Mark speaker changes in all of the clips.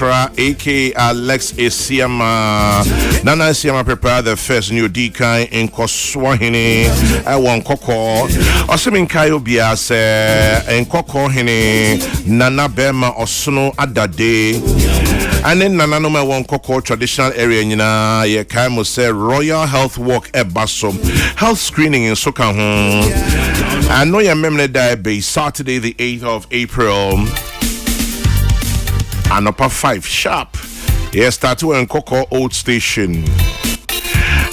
Speaker 1: aka Alex Esiama. Nana Esiama prepare the first new decan in Koswahini. I want Koko. Osemin Kayo Biase and Koko Hini. Nana Bema Osno Adade. And then Nana no one Koko traditional area Nina ye Kaimo say Royal Health Walk e Basom. Health screening in Sokahon. I know your memory that be Saturday the 8th of April. And upper 5 sharp. Yes, tattoo and Coco Old Station.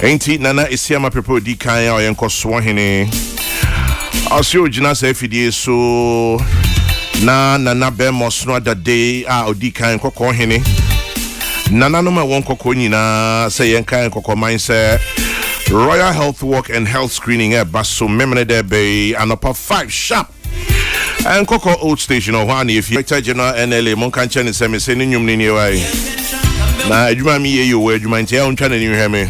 Speaker 1: Ain't it Nana Isiama people di kaya or yanko swahine. Also, Jina say FDA so Nana Bemos no that day or di kaya Coco hene. Nana no one Coco nina say yanka and Coco mindset. Royal Health Walk and Health Screening at Basso Memory Day Bay and upper 5 sharp. And Coco Old Station or one if you General NLA Monkanchan is semi sending you mini way. Now you might me you where you might tell channel you hear me.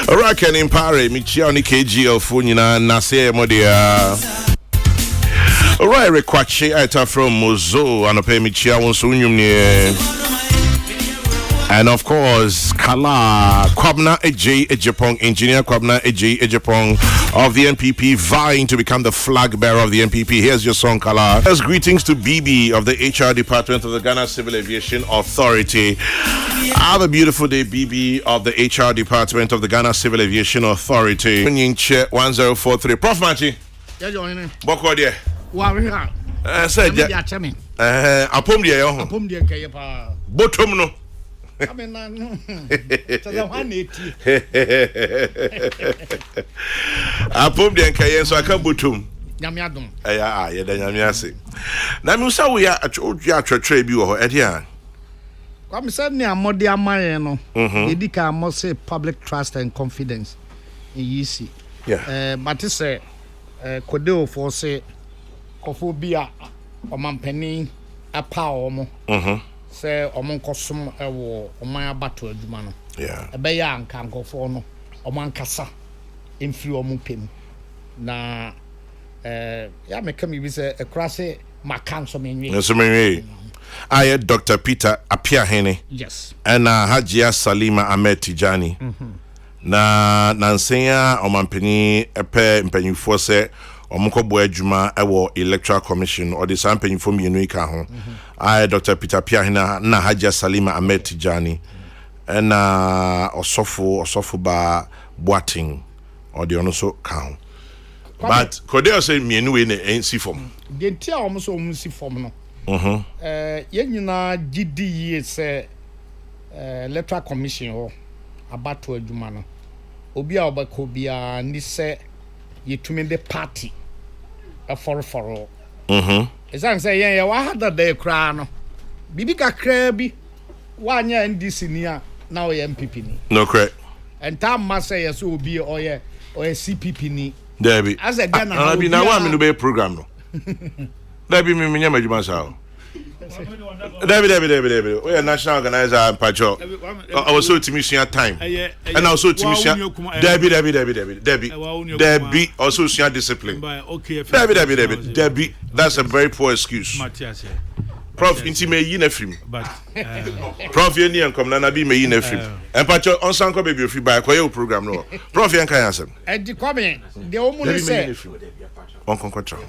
Speaker 1: Rakan in Pare, Michiani KG of Funina, Nase Modia. Alright, Rekwache, I from Mozo and a pay Michia on Sunyum near. And of course, Kala Kwabna Ej Ejapong, engineer Kwabna Ej Ejapong of the NPP, vying to become the flag bearer of the NPP. Here's your song, Kala. First, greetings to BB of the HR department of the Ghana Civil Aviation Authority. Have a beautiful day, BB of the HR department of the Ghana Civil Aviation Authority. 1043. Prof Machi.
Speaker 2: Yeah, join.
Speaker 1: Boko dear.
Speaker 2: Wow,
Speaker 1: said, Apom dear.
Speaker 2: Apom dear Kayapa.
Speaker 1: Bottom no.
Speaker 2: I mean,
Speaker 1: I put the Kayan so I can't butum.
Speaker 2: Yamiadum.
Speaker 1: Yeah, Yamiasi. Namusa, we are at old Yatra Tribute or Edian.
Speaker 2: Come suddenly a Modia Mariano. Edica must say public trust and confidence in Yisi.
Speaker 1: Yeah.
Speaker 2: But it's a Codeo for say Cophobia or Mampeni a power. Say omon kosum ewo oman abato adwuma no ebe ya anka nkofo no oman kasa emfiri omon pem na ya meka mi bi say ekrase makanso menwe
Speaker 1: so menwe aye Dr. Peter Apiahene
Speaker 2: yes
Speaker 1: and Hajia Salima Ahmed Tijani na nansenya omanpeni epe mpanyifo se omukọbọ adwuma ewo electoral commission or the sampanyi for mienu ika ho I Dr. Peter Piahina na Hajia Salima Ahmed Tijani na osofo ba boating or the ono so ka but Kodeo say mienu we na NC form
Speaker 2: de ntia omo so omo si form no yenyina gidi say electoral commission ho abato adwuma no obi a obako bia ni say yetumi the party for ezan say yen wa hada dey kra no bibi kakra bi wanya NDC ni a na o MPP ni
Speaker 1: no correct
Speaker 2: and time ma say yes obi o ye CPP ni
Speaker 1: there be
Speaker 2: as a Ghana
Speaker 1: na bi na wa me no be program no there be me nyama djuma sa David. We are national organizer and patrol. I was so timid time. And also timid. Debbie also share discipline. Debbie. That's a very poor excuse. Prof, intimate yin film. Prof, you need come na be me yin film. And patrol on sanko baby free by a program no. Prof, you can answer.
Speaker 2: And the comment, the woman say
Speaker 1: on control.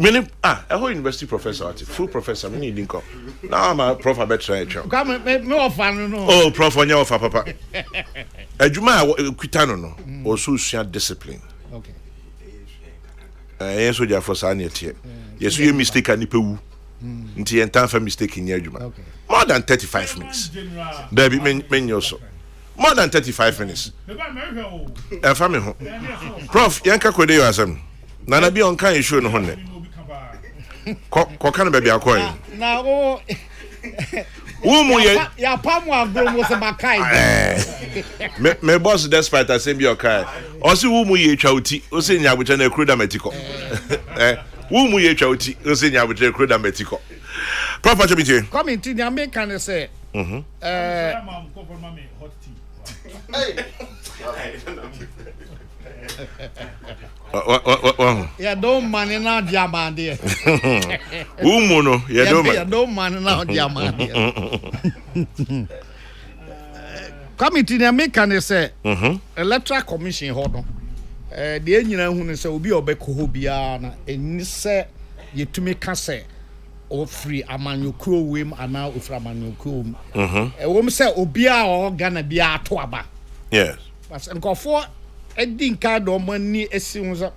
Speaker 1: Many a whole university professor, full professor, many didn't come. Now I'm a prof better.
Speaker 2: Come no fan no.
Speaker 1: Oh, prof on your papa. A Juma Quitano no, also share discipline.
Speaker 2: Okay.
Speaker 1: Yes, we are for sanity. Yes, you mistake and nipu. Until time for mistake in your Juma.
Speaker 2: Okay.
Speaker 1: More than 35 minutes. There be many also. More than 35 minutes. Family. Prof, Yanka Kodeo asem. Nana be on kind show no honne. Kokana baby akoy.
Speaker 2: Na o
Speaker 1: Umu ye
Speaker 2: ya pamu agro mo se makai.
Speaker 1: Me boss despite asem be okai. O se umu ye twauti, o se nyabuche na ekru da metiko. Umu ye twauti, o se nyabuche ekru da metiko. Proper chobiti.
Speaker 2: Come in to the American say Yeah, don't money now, diamond.
Speaker 1: Umono,
Speaker 2: yeah, don't money now, diamond. Committee na make can say electoral commission hold on. The engineer who say obi obeko ho bia na eni say yetumi ka say o free amanyokro wem ana ofra amanyokro wom say obi a o Ghana bia ato aba.
Speaker 1: Yes.
Speaker 2: But nkofo edin ka do mani esi hu so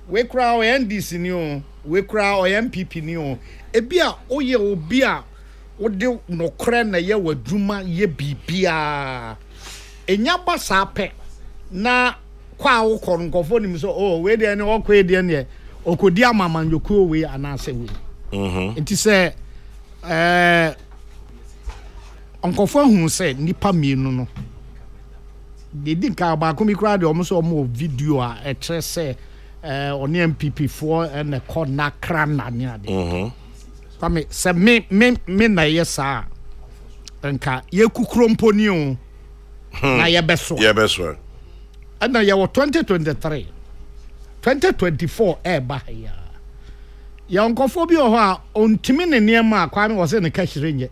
Speaker 2: we kra o NDC ni o we kra o MPP ni o ebi a oye obi a wode no kra na ye wadwuma ye bibia enya ba sa pe na kwa wo kɔ nkɔfo nim so we de ne okɔ de ne okodi amamanyoko we anase we nti sɛ nkɔfo hu sɛ nipa mienu no de din ka ba ko mi kra de omo so omo video a ɛkyerɛ sɛ oni MPP for na kɔ na kra na ne ade Kwame se me na yesa nka ye kukuro mponi o na ye beso na ye wo 2023 2024 ba ya ya nkofo bi o ho a ontimi ne niam a Kwame wo se ne kashire nye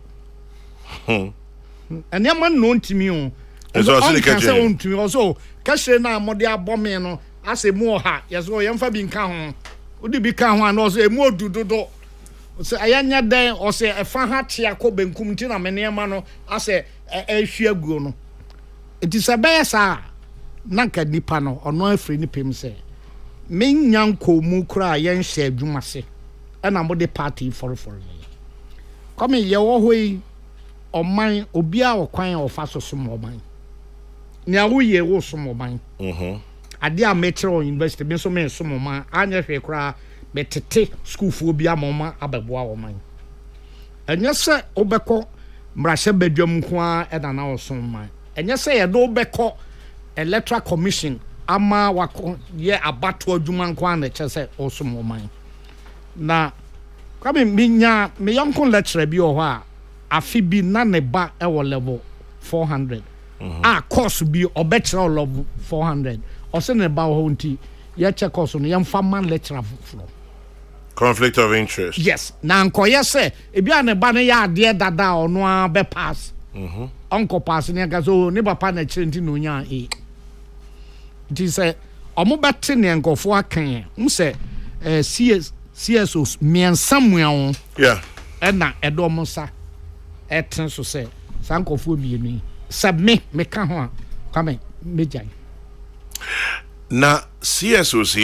Speaker 2: eniam no ontimi o
Speaker 1: eso se ne kashire
Speaker 2: ontimi o so kashire na amode abome no ase mu o ha ye so ye mfa bi nka ho odi bi ka ho na o so emu odudodo so ayanya den o se efa ha tia ko benkum ti na menema no ase ehwe aguo no enti se be sa nanka nipa no ono afri ni pem se menyanko mu kura ye nhye adwuma se na mo de party for me come ye wo hoi oman obi a okwan ofa so so oman ni awo ye wo so oman ade a metro university bi so me so oman anya hwe kura betete school fo bia mama abeboa wo man enye se obekọ mrahye badwam ko a eda na oson man enye se ye do obekọ electoral commission ama wako ye abato adwuma nko a na che se oson wo man na kwame minya me yonkon lecturer bi o ho a afi bi na ne ba e wo level 400 a course bi obekere level 400 o se ne ba ho nti ye che course no ye mfa man lecturer floor
Speaker 1: conflict of interest.
Speaker 2: Yes. Na nkoye se ebi ane ba ne ya ade dada ono a be pass. Onko pass ne ga so ne papa na kire nti no nya e. Nti se omo bete ne nkofo akan se CSOs miensamuan.
Speaker 1: Yeah.
Speaker 2: Na edo mo sa eten so se sankofo mienu. Se me ka ho a kwame mejai.
Speaker 1: Na CSOC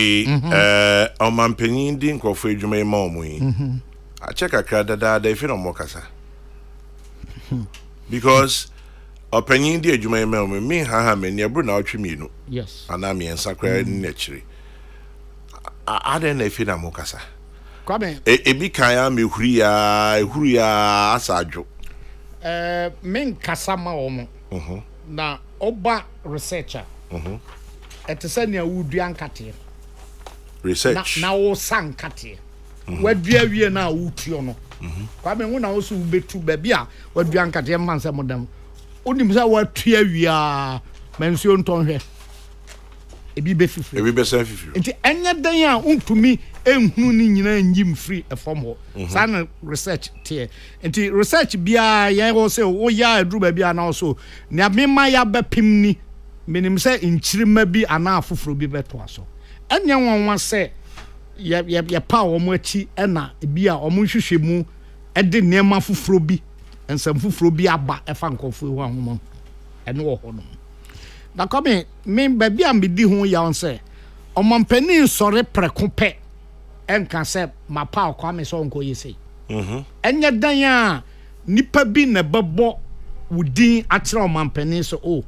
Speaker 1: omampanyin di nkofo adwuma yi ma omo yi a check akra da ife no mo kasa because opanyin di adwuma yi ma omo me ha mani abru na otwe mienu
Speaker 2: yes
Speaker 1: ana me ensakra ni akiri ade na ife na mo kasa
Speaker 2: kwame
Speaker 1: ebi kan ya me huri ya asadwo
Speaker 2: men kasa ma omo na oba researcher etese ne awudua nkate
Speaker 1: research
Speaker 2: na wo sankate wadua wie na awutuo no kwa me hu na wo so betu ba bia wadua nkate manse modam onim sa watua wia mensuo ntonhwe ebi be fifi enti enye dan a untumi enhunu ni nyina nyim free efom ho san research tie enti research bia ye wo se wo ya adru ba bia na wo so ne amema ya bepim ni minim se nchirima bi ana afoforo bi beto aso enye wonwa se ye pa wo mo achi na bi a wo mo hwehwe mu de nema foforo bi ensam foforo bi aba efa nkofo ho ahoma ene wo ho no na come me ba bi am di ho ya on se omampani sore preko pe enka se mapa kwa me so nko yesi enye dan a nipa bi na bebo wudin akira omampani so o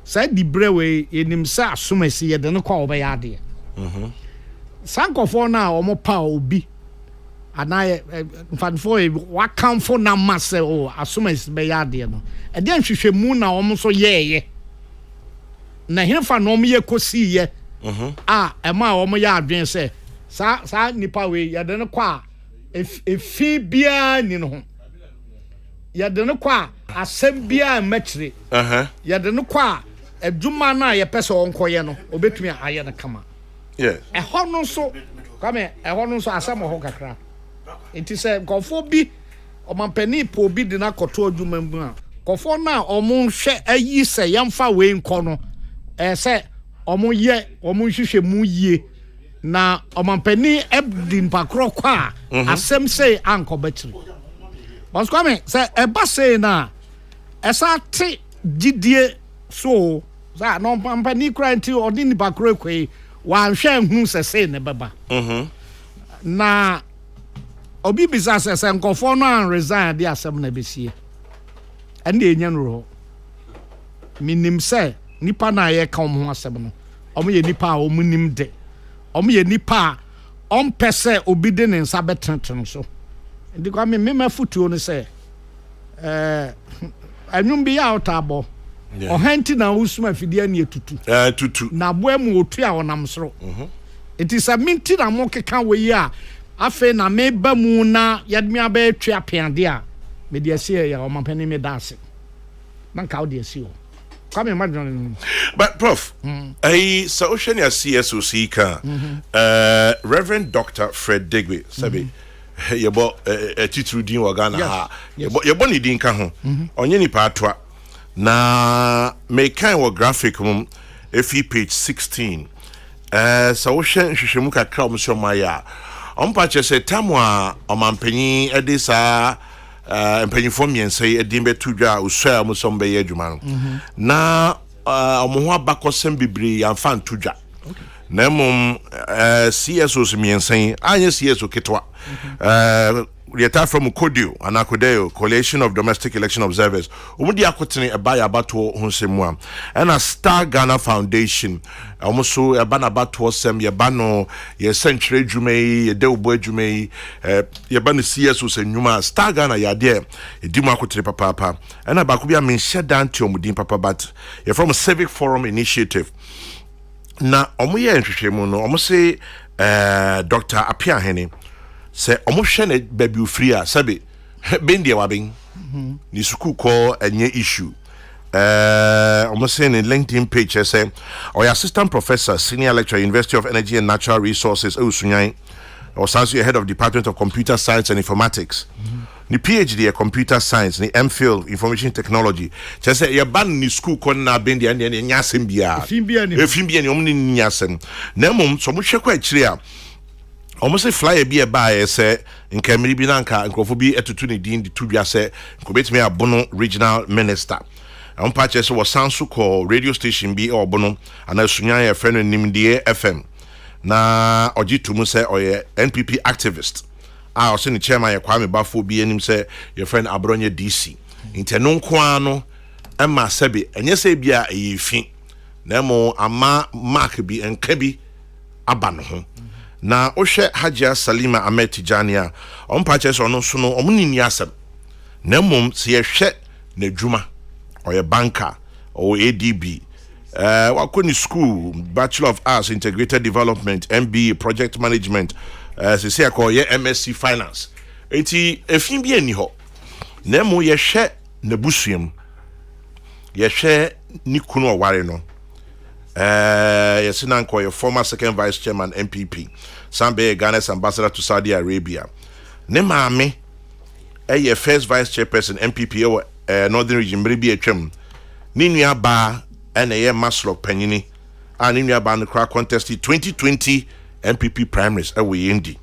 Speaker 2: sa di brewe enim sa asomasi ye de no kwa obeya de sankofo na omo pa obi ana mfanfo wakamfo na mase o asomasi be ya de no e de nhwehwemu na omo so yeye na hinfa no omo ye kosi ye ema omo ya adwen se sa nipa we ye de no kwa efi bia ni no yɛde no kwa asɛm bia mɛkyere yɛde no kwa adwuma na yɛpɛ sɛ ɔnkɔyɛ no obetumi ayɛ no kama
Speaker 1: yes
Speaker 2: ɛhɔ no so kame ɛhɔ no so asɛm ho kakra enti sɛ nkɔfo bi ɔmampani po bi de na kɔtɔ adwuma mu a kɔfo na ɔmo hwɛ ayi sɛ yɛmfa wei nkɔ no sɛ ɔmo nhwehwɛ mu yie na ɔmampani ɛdi mpakorɔ kɔ a asɛm sɛ ankɔbɛkyere bɔnskwame sɛ ɛba sɛ na ɛsa te gidie so sa no ɔmampani kura nti ɔde nipakorɔ kɔ wanhwɛ hu sɛ sɛ ne bɛba na obi bisa sɛ nkɔfo no an resign de asɛm na besie ɛnde enya no ro minim sɛ nipa na yɛ ka ɔmo asɛm no ɔmo yɛ nipa a ɔmo nim de ɔmo yɛ nipa a ɔmpɛ sɛ obi de ne nsa bɛtenten so ndi kwa me mafutuo no sɛ anwum bi ya ɔtabɔ ɔhanti na usuma fidie na tutu na boa mu otu a ɔnam soro it is a minti na mo keka we a afe na me ba mu na yadme aba atwa apeade a me de asie ya ɔmampani me dase na nka wo de asie o come imagine
Speaker 1: but prof so ocean CSOC ka Reverend Dr. Fred Degwe sabi yebo titru din wa Ghana ha yebo ni din ka ho onye nipa atoa na me kan wo graphic mum efi page 16 so ocean hwehwemu kakra o mso maya ompa che se tamwa omampanyi edisa empanyifo miense edin betu dwa usua mo som be ye adwuma no na omo ho abakosem bibiri amfa ntudwa na mum CSOs miense anye CSO ketwa Reta from Kodio and Akodeo Coalition of Domestic Election Observers umudi akotene ebaya abato honsemu and a Star Ghana Foundation almoso ebana abato sem yebano ye century dwumei ye dewbo dwumei yebano CSO senwuma Star Ghana yade edimu akotene papa and abaku bia menhye dante omudin papa but ye from Civic Forum Initiative na omoye nhwehwemu no omose Dr. Apia Hene se omo hwe na baby free a sabe ben dia waben ni suku ko enye issue omo say in LinkedIn page say or assistant professor senior lecturer University of Energy and Natural Resources Osunyan or sanso head of Department of Computer Science and Informatics ni PhD in Computer Science ni MPhil Information Technology say ya ban ni school ko na ben dia nyasem bia efim bia ni omo ni nyasem na mom so mo hwe ko akire a almost flyer be a buy say in Camry Binanka and Kofobi etutuni din the tubia say Kobet me a bono regional minister. On patches was Sansu call radio station be or bono and a sunya friend named the FM. Na Ojitu say or NPP activist. I was in the chairman ya Kwame Bafo be and him say your friend Abronya DC. Internon kwano Emma Sebi and yes be a fin. Nemo ama mark be and kebi abano. Na ohwe Hajia Salima Ahmed Tijania on purchase ono so no omni ni asem na mom se ye hwe na dwuma or banker or ADB wakoni school Bachelor of Arts Integrated Development MBA Project Management se se akọ ye MSc Finance enti efin bi ani ho na mo ye hwe na busuam ye hwe ni kunu oware no yes, your former second vice chairman MPP, Sambe Ghana's ambassador to Saudi Arabia. Nemame, your first vice chairperson MPP Northern Region, maybe a chum. Ninia Ba and a Maslow Penini, and Ninia Ba the crowd contested 2020 MPP primaries away Indi.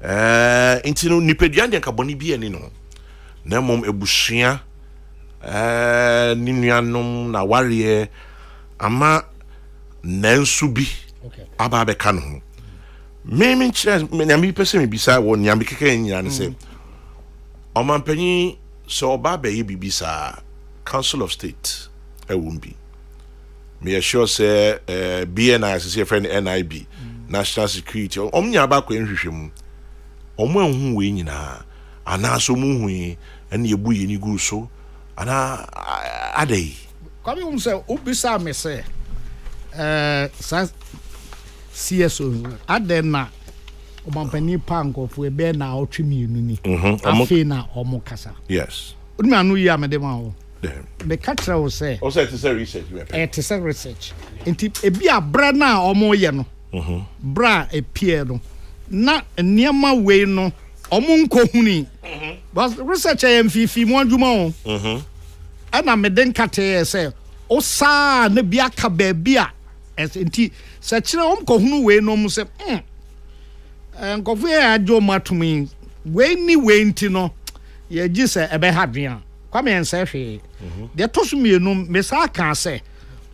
Speaker 1: Intino Nipedian and Caboni be anino. Nemum Ebushia, Ninianum Nawari, Ama. Nansubi aba be kan ho me nyame pese me bisa wo nyame keke nyane se omampanyi so oba be ye bibisa Council of State ewumbi me sure say BNI as friend NIB National Security omnya ba kwa nhwehwemu omo anhu we nyina ana so mu hu ene yebu ye ni gu so ana adai
Speaker 2: kwame se obisa me se CSO adena omampani pankofo ebe na otwemienu ni afi na omokasa
Speaker 1: yes
Speaker 2: me anu yi amede ma wo me katra wo say
Speaker 1: o say to say research we
Speaker 2: to say research enti ebi abra na omo ye no bra epie no na niema we no omo nkohuni but research am fifi mo adwuma o ana me den kate say o sa na bia ka ba bia enti se kire om kohunu we no mo say nkofo ya adwo matumi we ni we nti no ye gi se ebe hadwen kwame ense hwe de tosu mienu me sa kan se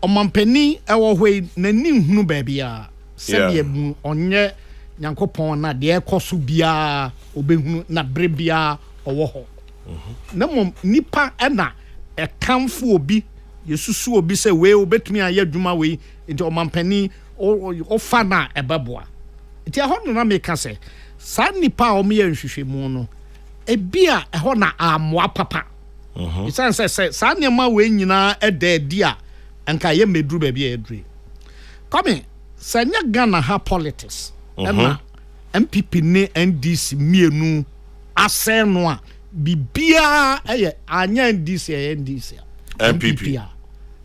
Speaker 2: omampani ewo hwe nani hunu ba bia se bia mu onye nyankopon na de ekoso bia obehunu na bre bia owo ho na mom nipa na ekamfo obi yesusu obi se we obetumi ayadwuma we nti omampani o fa na ebeboa nti ahono na meka se sa nipa o me yanhwehwe mu no ebia eho na amoa papa isan se sa niam we nyina edi a anka ye meduru ba bia edure come sanya Ghana ha politics na MPP ne NDC mienu aseno a bibia eye anya NDC e NDC MPP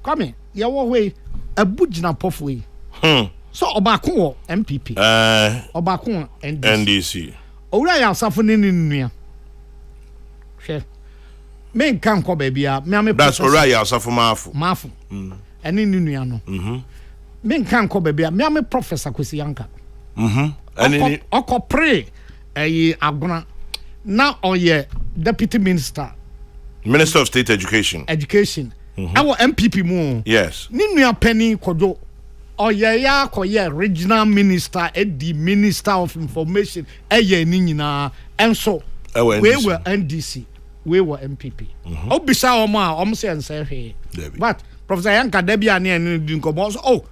Speaker 2: come ye wo we abugina pofo yi so obako wo MPP obako NDC owura ya asafo ne nua hwe me nkan ko ba bia me am
Speaker 1: that's owura ya asafo mafu ene nua no me nkan ko ba bia me am professor Kwesi Yanka ene okopre aguna na oye deputy minister of state education
Speaker 2: our MPP mu
Speaker 1: yes
Speaker 2: ni nua penny kojo oye ya koye regional minister the minister of information eye ni nyina enso we were NDC we were MPP obisa omo a omo se ense hwe but Professor Yanka Dabia ne enu di nkomo so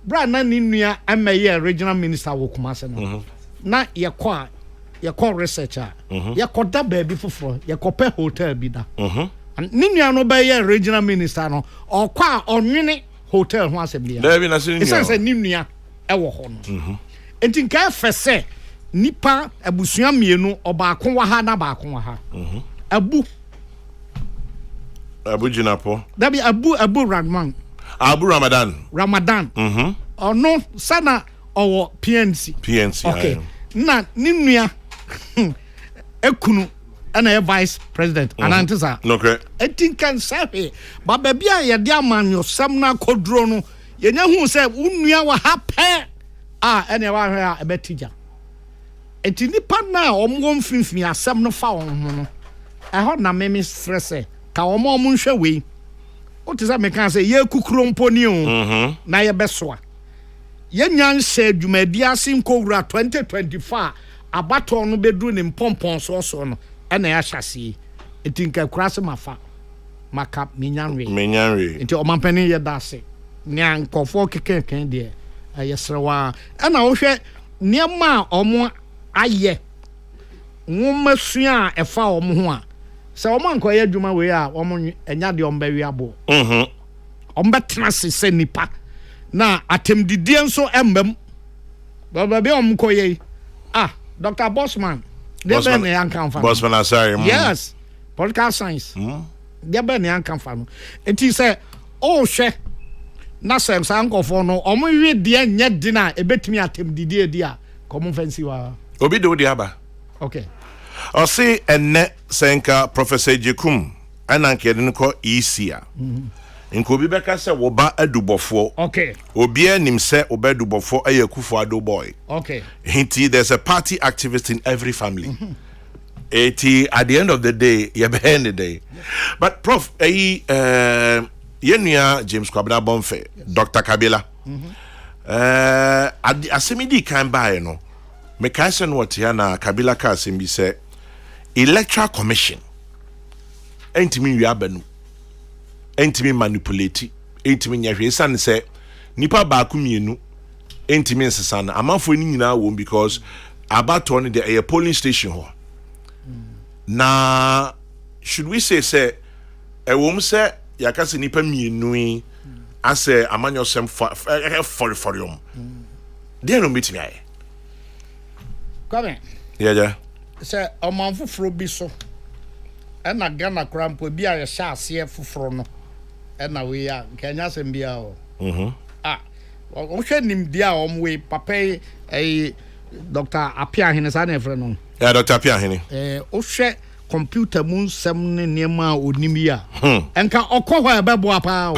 Speaker 2: bra na ni nua amaye regional minister wo Kumase no na ye ko researcher ye ko da baby foforo ye ko pe hotel bi da ni nua no ba ye regional minister no okwa onwene hotel ho aseblia
Speaker 1: David na sini
Speaker 2: nua se ni nua e wo ho no enti nka fese nipa abusua mienu obaako wa ha na baako wa ha abu
Speaker 1: jinapo
Speaker 2: dabi abu Ramadan ono sana owo PNC okay na ni nua ekunu ana ye vice president anantisa
Speaker 1: okay
Speaker 2: etinkan sabe baba bia ye de amanyo sam na kodro no ye nya hu se unua wa ha pe ene wa hwe a ebetija enti nipa na omwo mfinfin asam no fa won ho no eho na meme stress ka omo nhwe we otisa me kan se ye kukuro mponi o na ye besoa ye nyanse adwumadi ase nkowura 2024 abato no beduru ne mpompon so no ena ya hyase etinka kurase mafa maka menyanwe enti omampani ye dase nya nkofo kekeken de ayesrewa ena wo hwe niema omo aye nwomasua efa omo ho a se omo ankoye adwuma we a omo enya de ombawi abo ombetena se nipa na atemdidie nso embam baba be omkoye Dr. Bossman
Speaker 1: Bossman sorry
Speaker 2: yes political science dia be ne anka fa no enti se o hwe na sem sankofo no omo wi de nya dina ebetimi atemdidie dia komo fancy wa
Speaker 1: obi do di aba
Speaker 2: okay
Speaker 1: o see enne senka Professor Jekum ananke de ko easier nkobi beka se wo ba adubofo
Speaker 2: okay
Speaker 1: obi anim se wo ba adubofo ayakufo ado boy
Speaker 2: okay
Speaker 1: hinti there's a party activist in every family at the end of the day you behind the day but prof yenua James Kwabena Bonfe Dr. Kabila asemidi kan bae no me kan se no what na Kabila ka asembi se electoral commission entimi wi abanu entimi manipulate entimi nyahwe san se nipa ba ku mienu entimi nsesa na amafo ni nyina wo because abato ne the polling station ho na should we say ewom se yakase nipa mienu ase amanyosem for yom dey no meet me aye
Speaker 2: come
Speaker 1: yeah
Speaker 2: se omanfoforo bi so ɛna Ghana krampo bi a yɛhyɛ aseɛ foforo no ɛna we a kanya sem bia o wohwɛ nimdi a ɔmwe papa Dr. Apia Hene sa na efre no
Speaker 1: Dr. Apia Hene
Speaker 2: wohwɛ computer mu nsɛm ne nneɛma a onim yi a enka ɔkɔ hɔ ɛbɛboa paa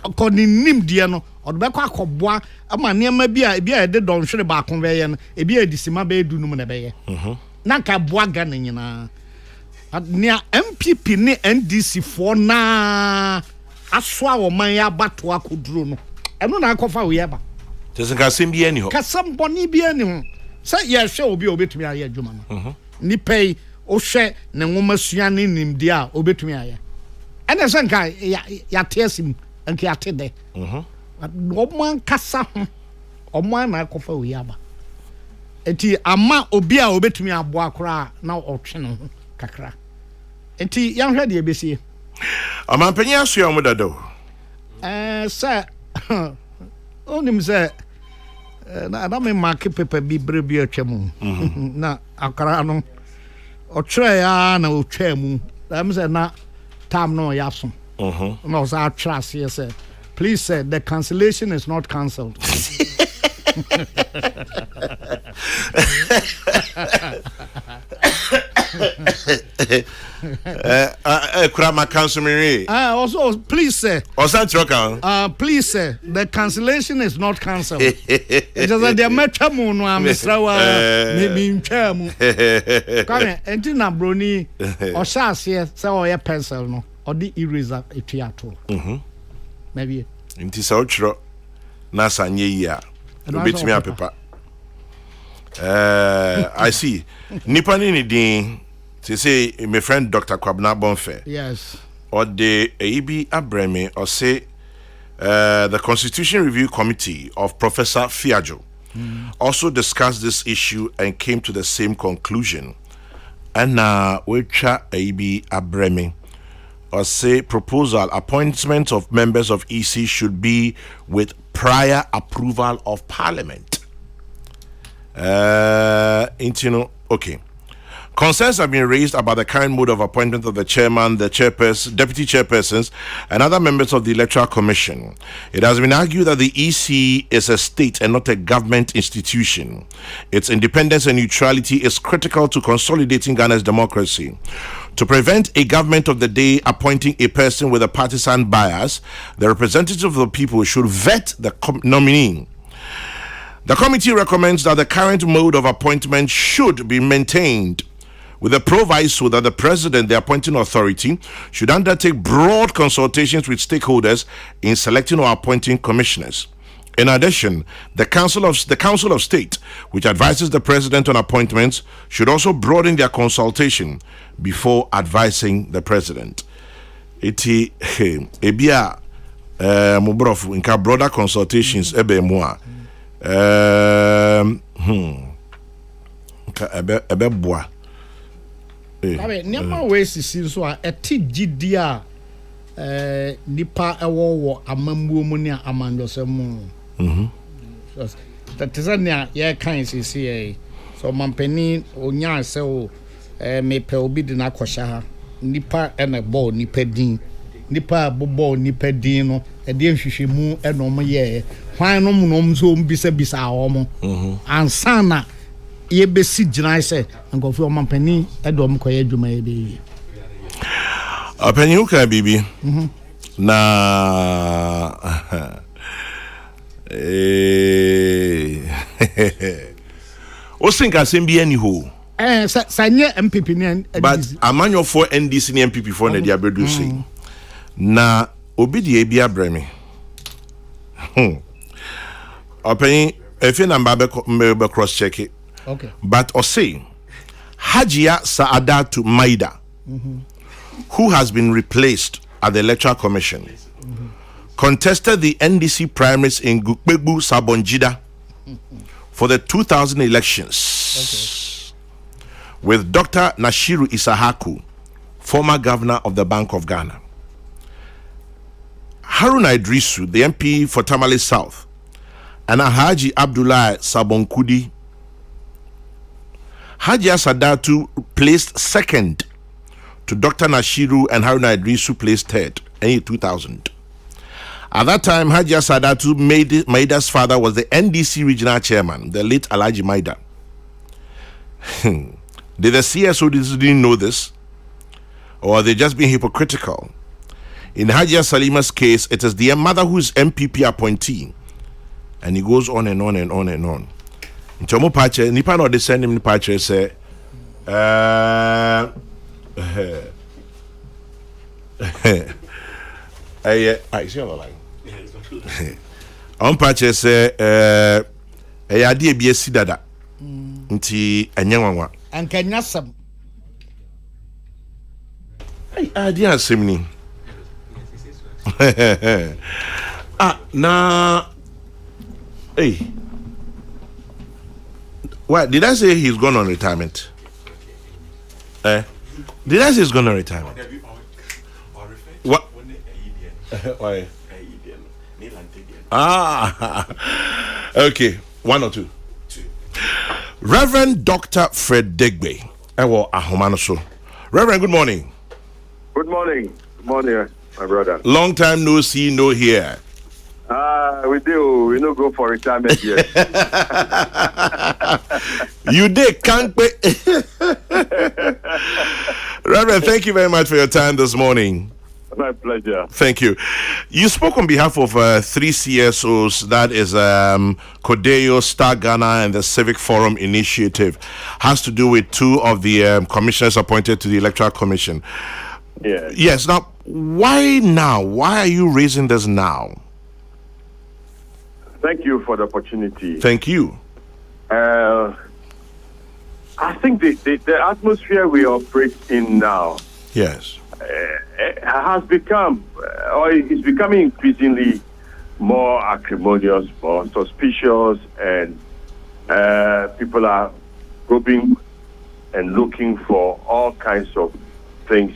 Speaker 2: ɔkɔ ne nimdeɛ no ɔde bɛkɔ akɔboa ama nneɛma bi a yɛde dɔnhwere baako bɛyɛ no ebi a disima bɛyɛ dunum na bɛyɛ na nka boa ga ne nyinaa nea MPP ne NDC fo na aso a wɔman yɛ abato akoduro no ɛno na akɔfa wo yɛ ba
Speaker 1: tesenka sem bi ani ho
Speaker 2: kasam bɔne bi ani ho sɛ yɛhwɛ obi a obetumi ayɛ adwuma no nipa yi ohwɛ ne nwoma sua ne nimdi a obetumi ayɛ ɛna sɛ nka yate asim nka yate dɛ ɔmo ankasa ho ɔmo ana akɔfa wo yɛ aba enti ama obi a obetumi aboa koraa na ɔtwe no ho kakra enti yɛnhwɛ deɛ besie
Speaker 1: amampanyin asoa mo dado
Speaker 2: sɛ onim sɛ na me mark paper bi bre bi atwam na akara no ɔtwerɛ ya na ɔtwa mu am sɛ na time no ya so na ɔsa atwerɛ aseɛ sɛ please sir the cancellation is not cancelled
Speaker 1: Kurama cancel
Speaker 2: also please sir
Speaker 1: please
Speaker 2: sir the cancellation is not cancelled it is that the metro no amesrawa me ntwa mu come enti na broni o sha ase se o ye pencil no o di eraser etuato maybe
Speaker 1: enti sa o twro na sanye yi a obetimi apepa I see nipa ni din to say my friend Dr. Kwabena Bonfe.
Speaker 2: Yes.
Speaker 1: Or the AEB Abreme or say the Constitution Review Committee of Professor Fiajo also discussed this issue and came to the same conclusion. And now AEB Abreme or say proposal appointment of members of EC should be with prior approval of Parliament. Okay. Concerns have been raised about the current mode of appointment of the chairman, the chairperson, deputy chairpersons, and other members of the Electoral Commission. It has been argued that the EC is a state and not a government institution. Its independence and neutrality is critical to consolidating Ghana's democracy. To prevent a government of the day appointing a person with a partisan bias, the representative of the people should vet the nominee. The committee recommends that the current mode of appointment should be maintained, with a proviso that the president, the appointing authority, should undertake broad consultations with stakeholders in selecting or appointing commissioners. In addition, the Council of State, which advises the president on appointments, should also broaden their consultation before advising the president. Iti ebia mubrof inka broader consultations ebe moa ebe boa.
Speaker 2: Nipa we sisi so a eti gidi a nipa ewo amambuo mu ne amandosem mu that is na ye kan sisi e so mampani onya se o me pe obi di na kwosha ha nipa ena ball nipa din nipa bobo nipa din no e de nhwehwemu enom ye hwan no nom so mbisa omo ansa na ye besi gyina se nkofo mampani edom koye adwuma ye be
Speaker 1: apani uka bibi na o sinka sembi ani ho
Speaker 2: sanye MPP ni
Speaker 1: but amanyo for NDC ni MPP for na dia bedu say na obi die bia breme apani efe na mba cross check it.
Speaker 2: Okay.
Speaker 1: But or say Hajia Saadatu Maida, who has been replaced at the Electoral Commission, contested the NDC primaries in Gukpegbu Sabonjida for the 2000 elections with Dr. Nashiru Isahaku, former governor of the Bank of Ghana. Haruna Idrisu, the MP for Tamale South, and Haji Abdullah Sabonkudi. Hajia Sadatu placed second to Dr. Nashiru and Haruna Idrisu placed third in 2000. At that time, Haji Sadatu Maida's father was the NDC regional chairman, the late Alhaji Maida. Did the CSO didn't know this? Or are they just being hypocritical? In Haji Salima's case, it is the mother who is MPP appointee. And he goes on and on and on and on. Ntomo Pache, nipa no de send him Pache say, I see on the line. On Pache say, adi ebiesi dada. Nti enyanwa.
Speaker 2: Ankanya sam.
Speaker 1: Adi asem ni. Nah. Hey. What did I say he's gone on retirement? Did I say he's gone on retirement? What? Why? Okay. One or two. Reverend Dr. Fred Degbe. Reverend, good morning.
Speaker 3: Good morning. Good morning, my brother.
Speaker 1: Long time no see, no hear.
Speaker 3: We do. We don't go for retirement yet.
Speaker 1: You did, can't pay. Reverend, thank you very much for your time this morning.
Speaker 3: My pleasure.
Speaker 1: Thank you. You spoke on behalf of three CSOs, that is Kodeo, Star Ghana, and the Civic Forum Initiative. Has to do with two of the commissioners appointed to the Electoral Commission. Yes. Now, why now? Why are you raising this now?
Speaker 3: Thank you for the opportunity.
Speaker 1: Thank you.
Speaker 3: I think the atmosphere we operate in now,
Speaker 1: yes,
Speaker 3: has become, or is becoming increasingly more acrimonious, more suspicious, and people are probing and looking for all kinds of things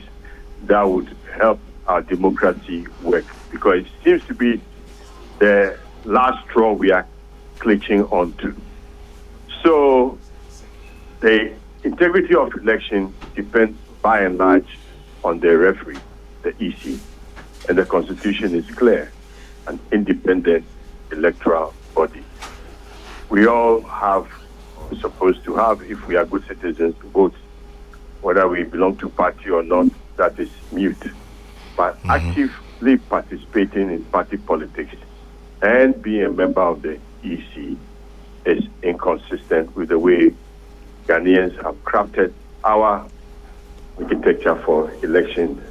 Speaker 3: that would help our democracy work, because it seems to be the last straw we are clutching onto. So the integrity of election depends by and large on the referee, the EC, and the Constitution is clear: an independent electoral body. We all have, we're supposed to have, if we are good citizens, votes, whether we belong to party or not. That is mute. But actively participating in party politics and being a member of the EC is inconsistent with the way Ghanaians have crafted our architecture for election.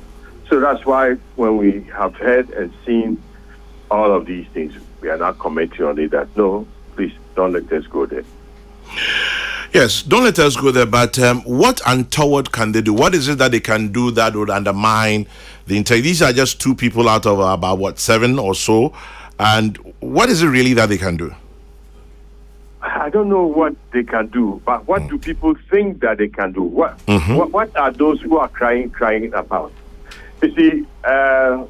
Speaker 3: So that's why when we have heard and seen all of these things, we are now commenting on it that no, please don't let us go there.
Speaker 1: Yes, don't let us go there, but what untoward can they do? What is it that they can do that would undermine the integrity? These are just two people out of about, 7 or so? And what is it really that they can do?
Speaker 3: I don't know what they can do, but what do people think that they can do? What are those who are crying about? You see, I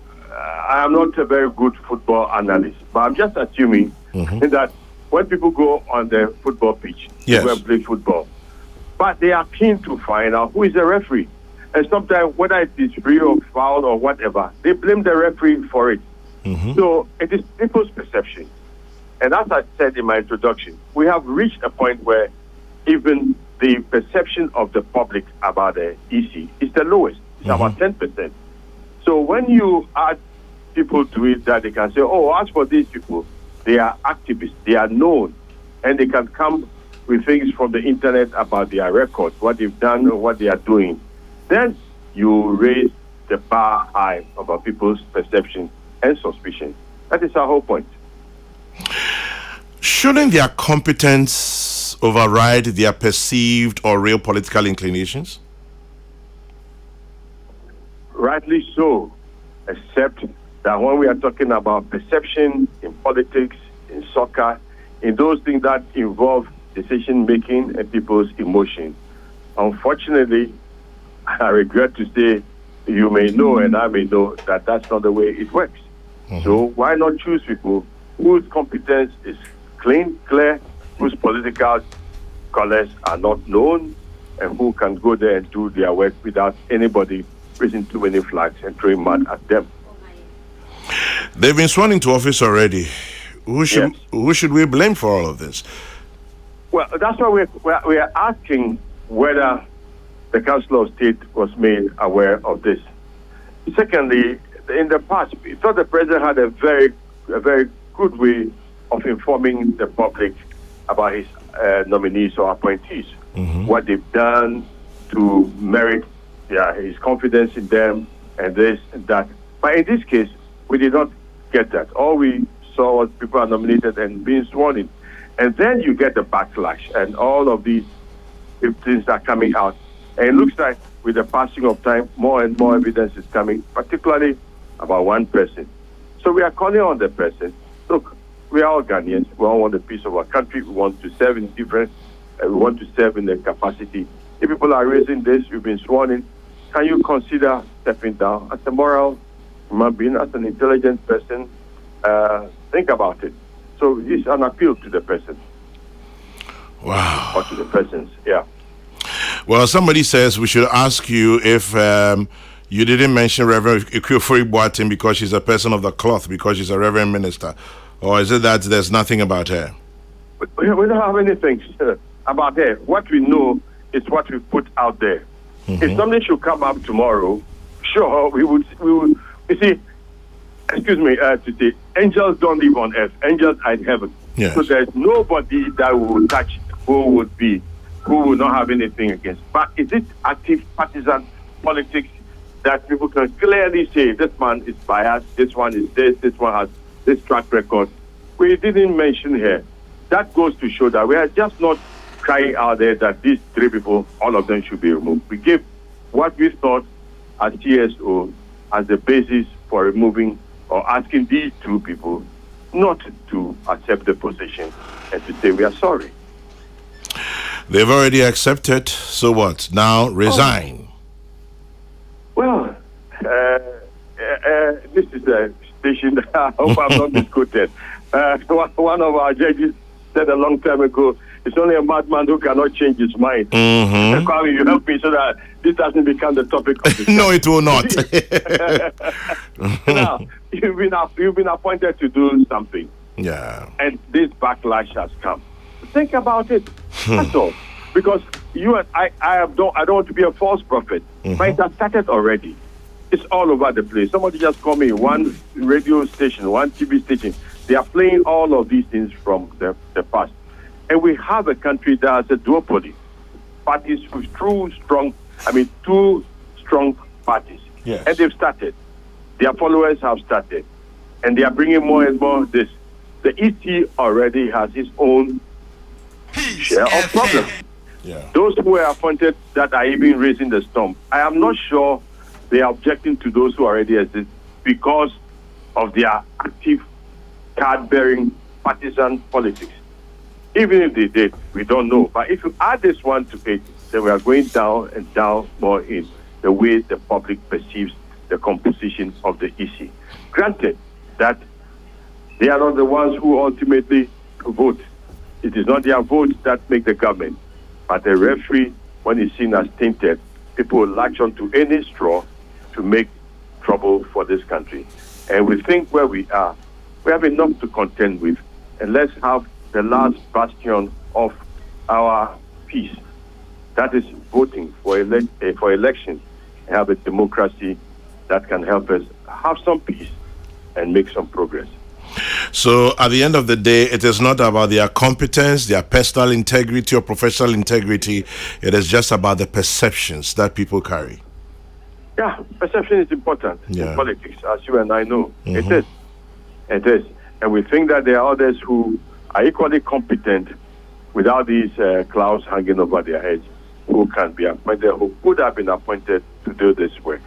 Speaker 3: am not a very good football analyst, but I'm just assuming that when people go on the football pitch, they go and play football, but they are keen to find out who is the referee. And sometimes, whether it is free or foul or whatever, they blame the referee for it. So it is people's perception. And as I said in my introduction, we have reached a point where even the perception of the public about the EC is the lowest. It's about 10%. So when you add people to it that they can say, oh, as for these people, they are activists, they are known, and they can come with things from the internet about their record, what they've done or what they are doing, then you raise the bar high about people's perception and suspicion. That is our whole point.
Speaker 1: Shouldn't their competence override their perceived or real political inclinations?
Speaker 3: Rightly so, except that when we are talking about perception in politics, in soccer, in those things that involve decision-making and people's emotion, unfortunately, I regret to say, you may know and I may know that that's not the way it works. So why not choose people whose competence is clean, clear, whose political colors are not known, and who can go there and do their work without anybody raising too many flags and throwing mud at them.
Speaker 1: They've been sworn into office already. Who should
Speaker 3: Yes.
Speaker 1: who should we blame for all of this?
Speaker 3: Well, that's why we are asking whether the Council of State was made aware of this. Secondly, in the past, we thought the president had a very good way of informing the public about his nominees or appointees, what they've done to merit his confidence in them, and this and that. But in this case, we did not get that. All we saw was people are nominated and being sworn in. And then you get the backlash, and all of these things are coming out. And it looks like with the passing of time, more and more evidence is coming, particularly about one person. So we are calling on the person. Look, we are all Ghanaians. We all want a piece of our country. We want to serve in different. We want to serve in the capacity. If people are raising this, you've been sworn in. Can you consider stepping down as a moral human being, as an intelligent person? Think about it. So it's an appeal to the person.
Speaker 1: Wow.
Speaker 3: Or to the persons, yeah.
Speaker 1: Well, somebody says we should ask you if you didn't mention Reverend Ikufori Boateng because she's a person of the cloth, because she's a reverend minister. Or is it that there's nothing about her?
Speaker 3: We don't have anything about her. What we know is what we put out there. If something should come up tomorrow, sure, we would. You see, excuse me, to say, angels don't live on earth. Angels are in heaven.
Speaker 1: Yes.
Speaker 3: So there's nobody that will touch who will not have anything against. But is it active partisan politics that people can clearly say this man is biased, this one is this one has this track record? We didn't mention here. That goes to show that we are just not crying out there that these three people, all of them should be removed. We gave what we thought as TSO as the basis for removing or asking these two people not to accept the position and to say we are sorry.
Speaker 1: They've already accepted, so what? Now resign.
Speaker 3: Well, this is a station that I hope I'm not misquoted. One of our judges said a long time ago, it's only a madman who cannot change his mind. Kwame, you help me so that this doesn't become the topic of this.
Speaker 1: No, it will not.
Speaker 3: Now, you've been appointed to do something.
Speaker 1: Yeah.
Speaker 3: And this backlash has come. Think about it. That's all. Because you and I don't want to be a false prophet. But it has started already. It's all over the place. Somebody just called me, one radio station, one TV station. They are playing all of these things from the past. And we have a country that has a duopoly. Parties with two strong parties.
Speaker 1: Yes.
Speaker 3: And they've started. Their followers have started. And they are bringing more and more of this. The EC already has its own share of problems.
Speaker 1: Yeah.
Speaker 3: Those who were appointed that are even raising the storm, I am not sure they are objecting to those who already exist because of their active card-bearing partisan politics. Even if they did, we don't know. But if you add this one to it, then we are going down and down more in the way the public perceives the composition of the EC. Granted that they are not the ones who ultimately vote. It is not their votes that make the government. But the referee, when he's seen as tainted, people will latch on to any straw to make trouble for this country. And we think where we are, we have enough to contend with. And let's have the last bastion of our peace. That is voting for election and have a democracy that can help us have some peace and make some progress.
Speaker 1: So at the end of the day, it is not about their competence, their personal integrity or professional integrity. It is just about the perceptions that people carry.
Speaker 3: Yeah, perception is important in politics, as you and I know. It is. It is. And we think that there are others who are equally competent without these clouds hanging over their heads, who can be appointed, who could have been appointed to do this work.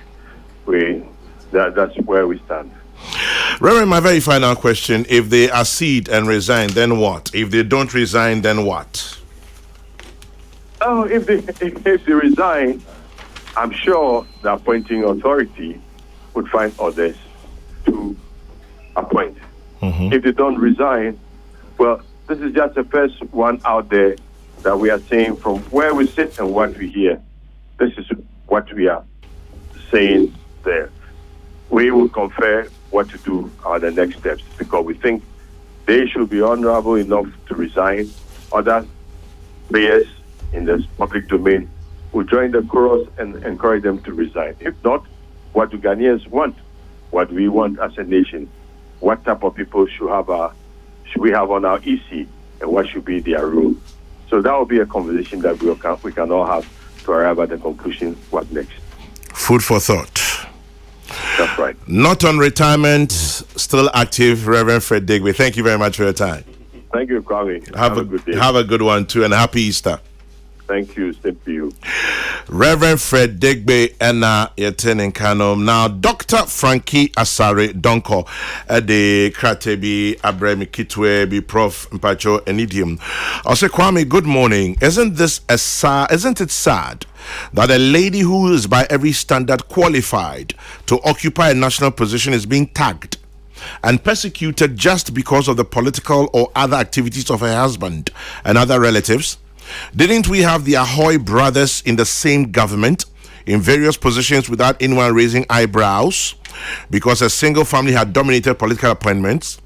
Speaker 3: That's where we stand.
Speaker 1: Reverend, my very final question, if they accede and resign, then what? If they don't resign, then what?
Speaker 3: Oh, if they resign, I'm sure the appointing authority would find others to appoint. If they don't resign, well, this is just the first one out there that we are saying from where we sit and what we hear. This is what we are saying there. We will confer what to do are the next steps because we think they should be honorable enough to resign. Other players in the public domain will join the chorus and encourage them to resign. If not, what do Ghanaians want? What do we want as a nation? What type of people should we have on our EC, and what should be their role? So that will be a conversation that we can all have to arrive at the conclusion what next.
Speaker 1: Food for thought.
Speaker 3: That's right.
Speaker 1: Not on retirement, still active, Reverend Fred Digby. Thank you very much for your time.
Speaker 3: Thank you, Kwame.
Speaker 1: Have a good day. Have a good one too, and happy Easter.
Speaker 3: Thank you. Same to you.
Speaker 1: Reverend Fred Digby and Yeten Kanom. Now, Dr. Frankie Asare Donko, the Kratebi Abremi Kitwe, be Prof Mpacho Enidium. I say, Kwame, good morning. Isn't it sad that a lady who is by every standard qualified to occupy a national position is being tagged and persecuted just because of the political or other activities of her husband and other relatives? Didn't we have the Ahoy brothers in the same government in various positions without anyone raising eyebrows because a single family had dominated political appointments?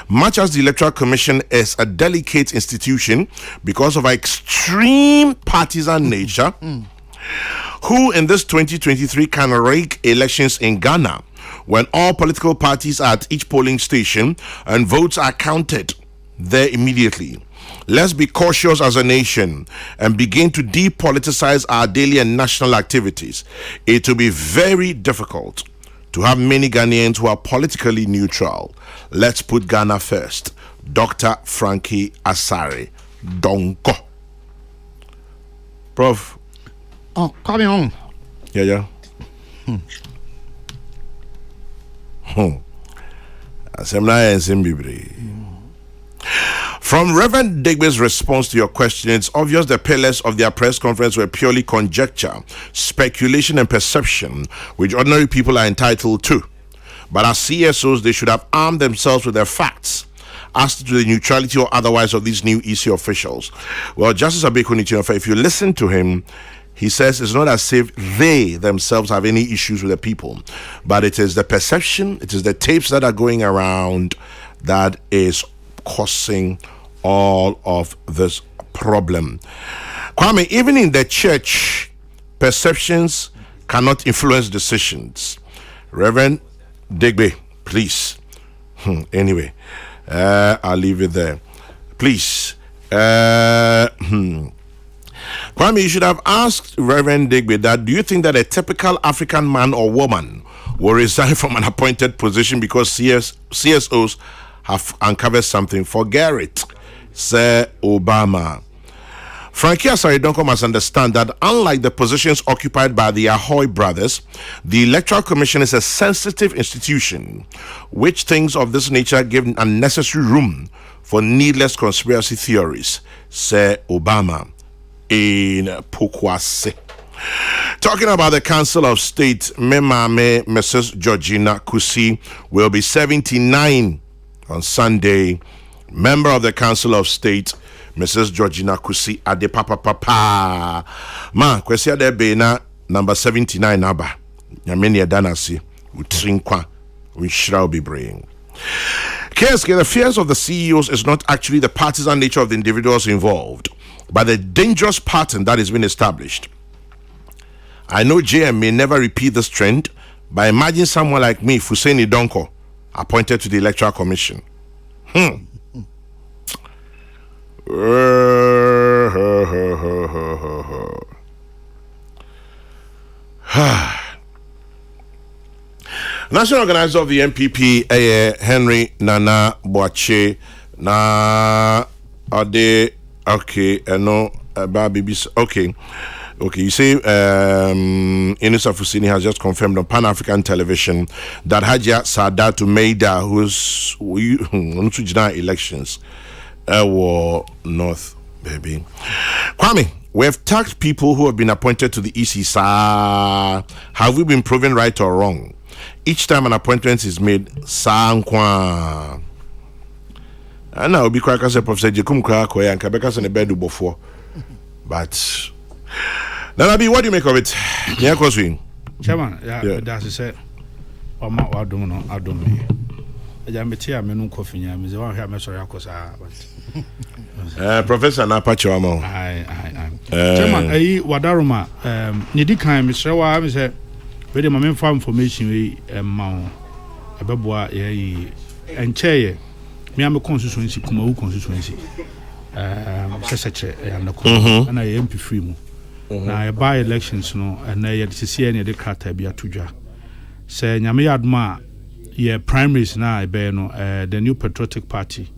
Speaker 1: Much as the Electoral Commission is a delicate institution because of our extreme partisan nature, who in this 2023 can rig elections in Ghana when all political parties are at each polling station and votes are counted there immediately? Let's be cautious as a nation and begin to depoliticize our daily and national activities. It will be very difficult to have many Ghanaians who are politically neutral. Let's put Ghana first. Dr. Frankie Asare Donko. Prof.
Speaker 2: Oh, coming on.
Speaker 1: Yeah. Asemna and Bibre. From Reverend Digby's response to your question, it's obvious the pillars of their press conference were purely conjecture, speculation, and perception, which ordinary people are entitled to. But as CSOs, they should have armed themselves with their facts as to the neutrality or otherwise of these new EC officials. Well, Justice Abeko, if you listen to him, he says it's not as if they themselves have any issues with the people, but it is the perception, it is the tapes that are going around that is causing all of this problem. Kwame, even in the church, perceptions cannot influence decisions. Reverend Digby, please. Anyway, I'll leave it there. Please. Kwame, you should have asked Reverend Digby that, do you think that a typical African man or woman will resign from an appointed position because CSOs have uncovered something? Forget it, Sir Obama. Frankie Asaridonko must understand that unlike the positions occupied by the Ahoy brothers, the Electoral Commission is a sensitive institution, which things of this nature give unnecessary room for needless conspiracy theories, Sir Obama in Pokwase. Talking about the Council of State, Memame Mrs. Georgina Kusi will be 79 on Sunday. Member of the Council of State, Mrs. Georgina Kusi Ade Papa. Ma, kwesi ade be na number 79 aba. Nyameni adanasi utrinkwa unshira obibrain. KSK, the fears of the CEOs is not actually the partisan nature of the individuals involved, but the dangerous pattern that has been established. I know JM may never repeat this trend, but imagine someone like me, Fuseni Donko, appointed to the Electoral Commission. National organizer of the MPP, Henry Nana Boache, na ade okay, no babis okay. Okay, you say Inisa Fusini has just confirmed on Pan-African television that Hajia Sadatu Meida, who's elections, North, baby. Kwame, we have tagged people who have been appointed to the EC. Have we been proven right or wrong? Each time an appointment is made, Sankwa. And now, be quite as a Professor Jacob Krakoy and Quebecers in the bed before. But Nanabi, what do you make of it? Yeah, Coswing.
Speaker 2: Chairman, that's it. Oma wadom no adom me. Eja meti a menum coffee nya me ze wan hwa me sori akosa.
Speaker 1: Professor na pacho ama.
Speaker 2: Ai. Chairman, wadaroma ne di kan me srewa me say we dey ma me information we ma ebeboa ye encheye me am constituency Kumawu constituency seseche andako na ye MP free mu na ye by elections no na ye sisi ne de krata bia todwa se nyame yadma ye primaries na ebe no the New Patriotic Party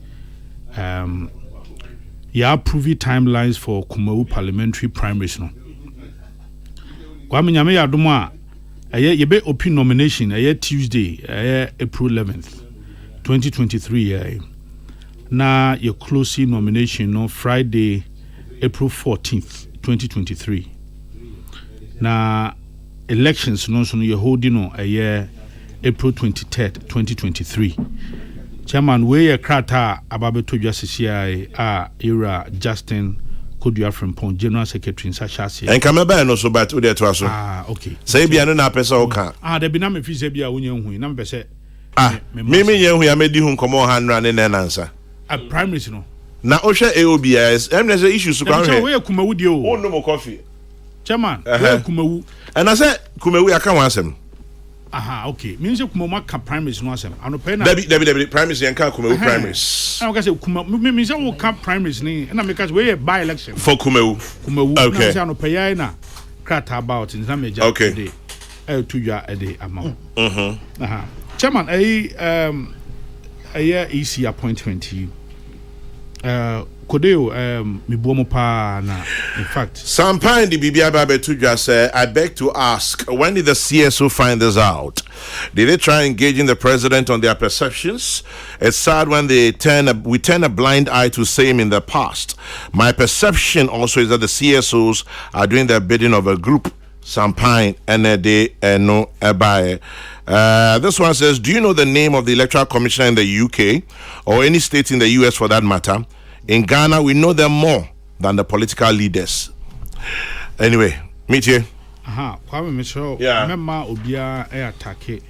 Speaker 2: ya approve timelines for Kumawu parliamentary primaries no kwa nyame yadma ye be open nomination Tuesday April 11th 2023 na your closing nomination no Friday April 14th 2023 na elections no so you holding no April 23rd 2023 chairman we ye krata ababeto dwasisia era Justin Kodua Frimpong General Secretary in Sashasi
Speaker 1: and come by no so but we there to us
Speaker 2: okay
Speaker 1: say bia no na pesa o kan
Speaker 2: there be na me fi say bia wonye hu na me say
Speaker 1: me ye hu ya me di hu komo 100 ne na nansa
Speaker 2: primaries no
Speaker 1: na o hwe AOBS em say issues kan
Speaker 2: hwe we Kumawu die o
Speaker 1: no mo coffee
Speaker 2: chairman we Kumawu
Speaker 1: and I say Kumawu ya kan wansem
Speaker 2: okay means Kumawu ka primaries no asem anope na
Speaker 1: Debbie primaries yan kan Kumawu primaries
Speaker 2: I say Kumawu means we ka primaries ni na me ka we by election
Speaker 1: for Kumawu
Speaker 2: okay na say anope ya na krata about in Zambia today tujwa ede amount chairman EC appointment Kodeo mibomo pa na in fact
Speaker 1: Sampain the Bibia Babe Tujwa say I beg to ask, when did the CSO find this out? Did they try engaging the president on their perceptions? It's sad when we turn a blind eye to same in the past. My perception also is that the CSOs are doing the bidding of a group, Sampain and they no ebaye. This one says, do you know the name of the electoral commissioner in the UK or any state in the US for that matter? In Ghana, we know them more than the political leaders. Anyway, meet you.
Speaker 2: Kwame Mitchell.
Speaker 1: Yeah.
Speaker 2: Remember, Obia attack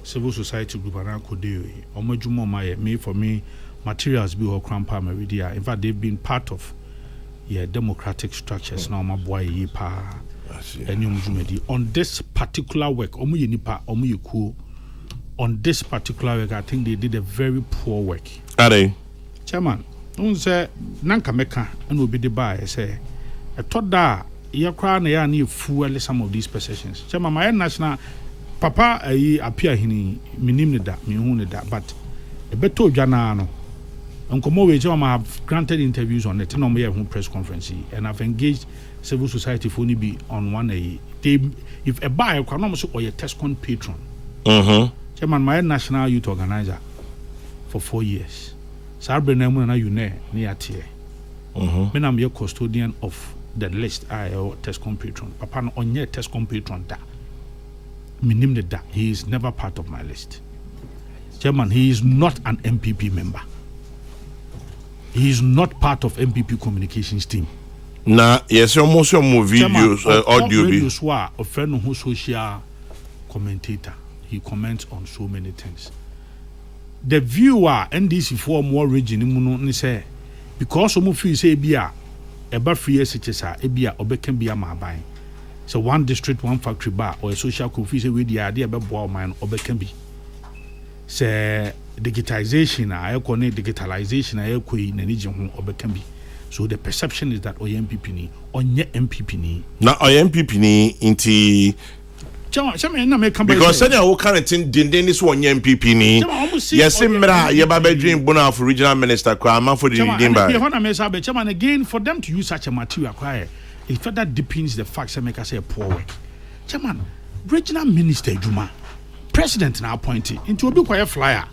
Speaker 2: civil society group and Kodeo. Omojumo my me for me materials be or crampa meridia. In fact, they've been part of democratic structures. Now my boy yipa. On this particular work, on this particular work, I think they did a very poor work.
Speaker 1: Are they?
Speaker 2: Chairman, don't say Nanka Meka and will be the buy. Say, I thought that you crown a need fuel some of these possessions. Chairman, my national papa appear in minim that, me own that, but a better Janano. Uncle Moe, I have granted interviews on it, no mere press conference, and I've engaged civil society for only be on one if a buyer economics or a TESCON patron. Chairman, my national youth organizer for 4 years. Sarbre Namuna you near tier. When I'm your custodian of the list, I or TESCON patron. Papa on your TESCON patron da. Minim da. He is never part of my list. Chairman, he is not an MPP member. He is not part of MPP communications team.
Speaker 1: Nah, yes, almost your videos, audio.
Speaker 2: A friend who's social commentator. He comments on so many things. The viewer NDC for more region say because some of you say bia eba free SHS ebia obeken bia ma ban. So one district, one factory bar or a social coffee say we the idea be boa man obeken bi. Say digitization digitalization na region ho obeken bi. So the perception is that MPP ni onye MPP ni. Na
Speaker 1: MPP ni inti because send your current thing didn't this one MPP ni. Yes, Mra Yababe dream bona for regional minister Kwama for the
Speaker 2: Chairman again for them to use such a material acquire it further deepens the facts and make us say poor work. Chairman, regional minister Juma, president now appointed into a big flyer.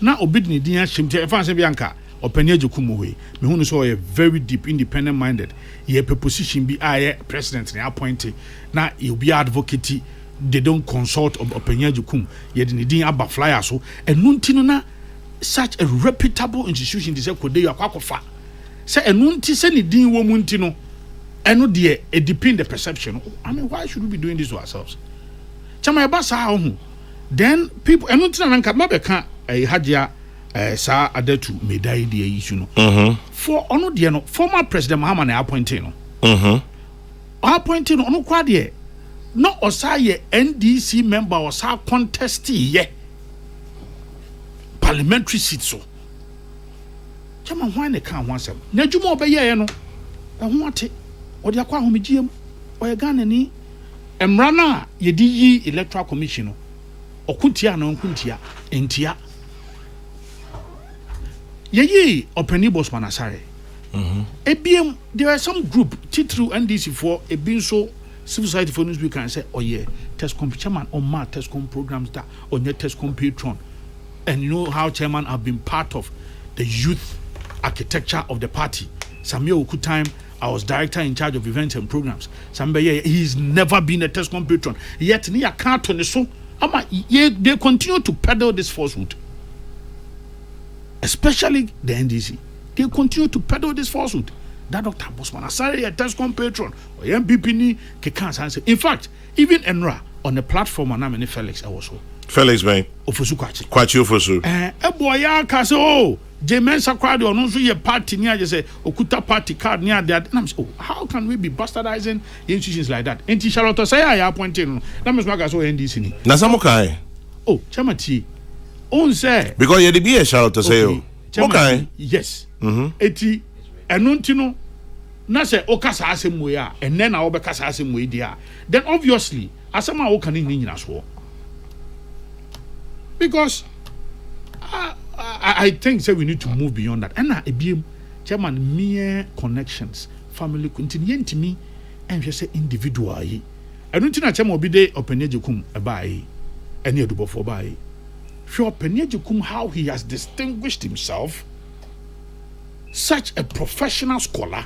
Speaker 2: Now obidni dia shimte efanse bianca openya jukumuwe. Me hunu so a very deep independent minded. Ye position be president now appointed. Now he'll be advocate. They don't consult openya jukum. Ye din aba flyer so and nuntino na such a reputable institution this kode you akwakofa. Say enunti se ni din wo muntino. Eno de it depend the perception. I mean, why should we be doing this to ourselves? chama ba sa ho then people eno ntina nanka mabeka hajia sa adatu medai de issue no for ono de no former president Mahama na appointing no appointing no ono kwa de no osaye NDC member osa contest ye parliamentary seat so chama hwan ne kan ho asem na dwuma obeye no ho ate odi akwa ahomegiem oye Ghana ni emra na yedi yi electoral commission no okuntia na okuntia entia yeyi openi Bosman Asare ebiem there are some group titru NDC for ebinso civil society for news we can say oh yeah Tescom chairman on ma Tescom programs that on your Tescom patron and you know how chairman have been part of the youth architecture of the party. Samuel Oku time I was director in charge of events and programs. He's never been a Tescom patron. Yet near carton so they continue to peddle this falsehood. Especially the NDC. They continue to peddle this falsehood. That Dr. Bosman Asare a Tescom patron or MPP ni kekan say. In fact, even Enra on the platform and I'm Felix also.
Speaker 1: Felix man.
Speaker 2: Ofosu kwachi.
Speaker 1: Kwachi Ofosu.
Speaker 2: Boy ya ka say oh Jemen Sakrado or no so ye party near just say Okuta party card near that. And I'm saying, oh, how can we be bastardizing institutions like that? And Charlotte say I appointed. That must make us so NDC ni.
Speaker 1: Na samokai.
Speaker 2: Oh, chamati. On say
Speaker 1: because you dey be a Charlotte say oh. Okay.
Speaker 2: Yes. Eti enontino na say okasa asem we a and then na obekasa asem we dia. Then obviously asem a woka ni nyina so. Because I think say we need to move beyond that. And na ebiem chairman mere connections family continue ntimi and say individual yi. Enontino chairman obi dey openejekum eba yi. Eni edubofo ba yi. Sure, Penyejukum, how he has distinguished himself, such a professional scholar,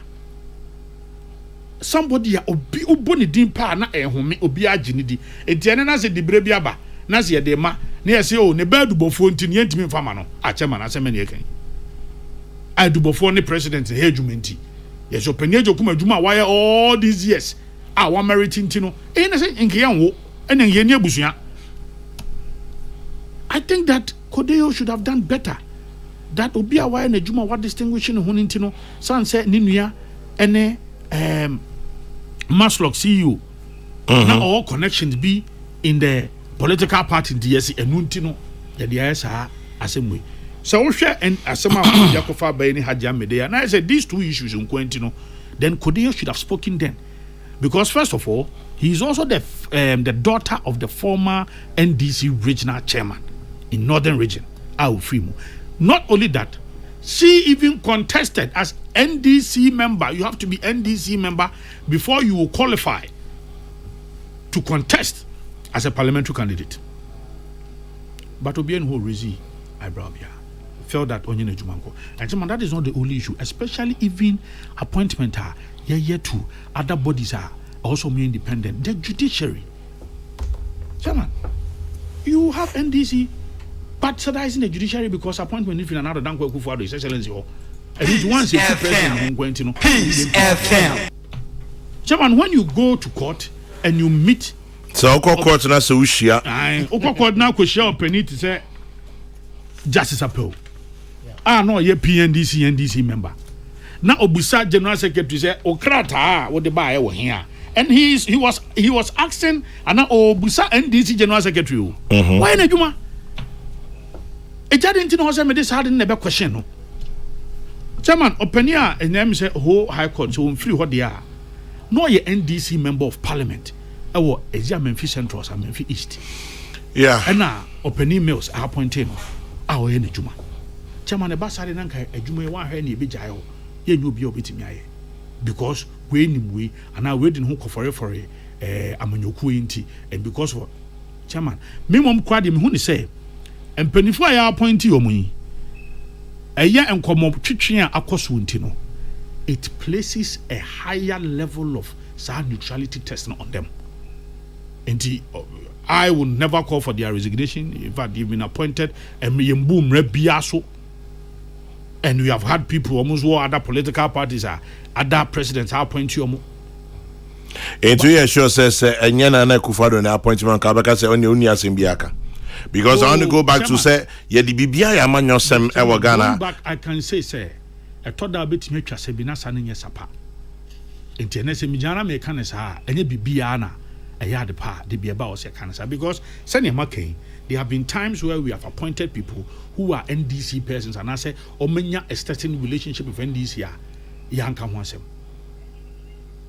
Speaker 2: somebody obi uboni dimpa na ehome obi aginidi etiane na se dibrebi aba na se de ma na ye se o ne ba dubofo ntini yentimi mfama no achema na se me ne yekan ai dubofo ne president he adwumenti ye so Penyejukum adwuma why all these years wa merit ntino na se nke yan wo ene ye ne abusua. I think that Kodeo should have done better. That would be a why na juma what distinguishing hunintino san say ninua ene Maslock CEO. Now all connections be in the political party DSC enuntino ya dia sa asemwe. So we share and asema Yakofa by any Hajia Medea. And I said these two issues in Quentino, then Kodeo should have spoken then. Because first of all, he is also the daughter of the former NDC regional chairman in Northern Region, Aufimu. Not only that, she even contested as NDC member. You have to be NDC member before you will qualify to contest as a parliamentary candidate. But Obian who Rizi eyebrow felt that Onyene Jumanko. And that is not the only issue, especially even appointment to other bodies are also more independent. The judiciary. Chairman, you have NDC bastardizing the judiciary because appointment if in another than Kokrokoo His Excellency or and it once a president Peace FM. Chairman, when you go to court and you meet
Speaker 1: so court na so ushia
Speaker 2: court na ko share opini to say justice appeal no ye NDC member na obusa general secretary say okrata what the buy we here and he was asking ana obusa NDC general secretary why na juma e jadi nti no say me this hard na be question no chairman opinion and them say whole high court so free ho there no ye NDC member of parliament e wo Ezia Memphis Central and Memphis East and na opinion mills are appointed o ye na juma chairman e ba sare na nka adwuma e wa hwe na e be jai ho ye nyu obi obetimi aye because we nim we and we didn't hook for amanyoku enti and because of chairman me mom kwade me hu ni say empanifo ya appointee omu eya enkomo twetwe a akoso enti no it places a higher level of neutrality test on them. Enti I will never call for their resignation. In fact, they've been appointed and and we have had people almost who other political parties are other presidents are appointed.
Speaker 1: Into you sure says and yana kufado na appointment kabaka say only asimbiaka. Because I want to go back to say yeah the bibia ya manyo sem e Ghana.
Speaker 4: Back I can say I thought that bit me twa se bi na sanen sapa. Enti na se mi jana me kan sa enye bibia na de pa de bia ba o se kan sa because senior making there have been times where we have appointed people who are NDC persons and I say omenya a certain relationship with NDC ya nka ho asem.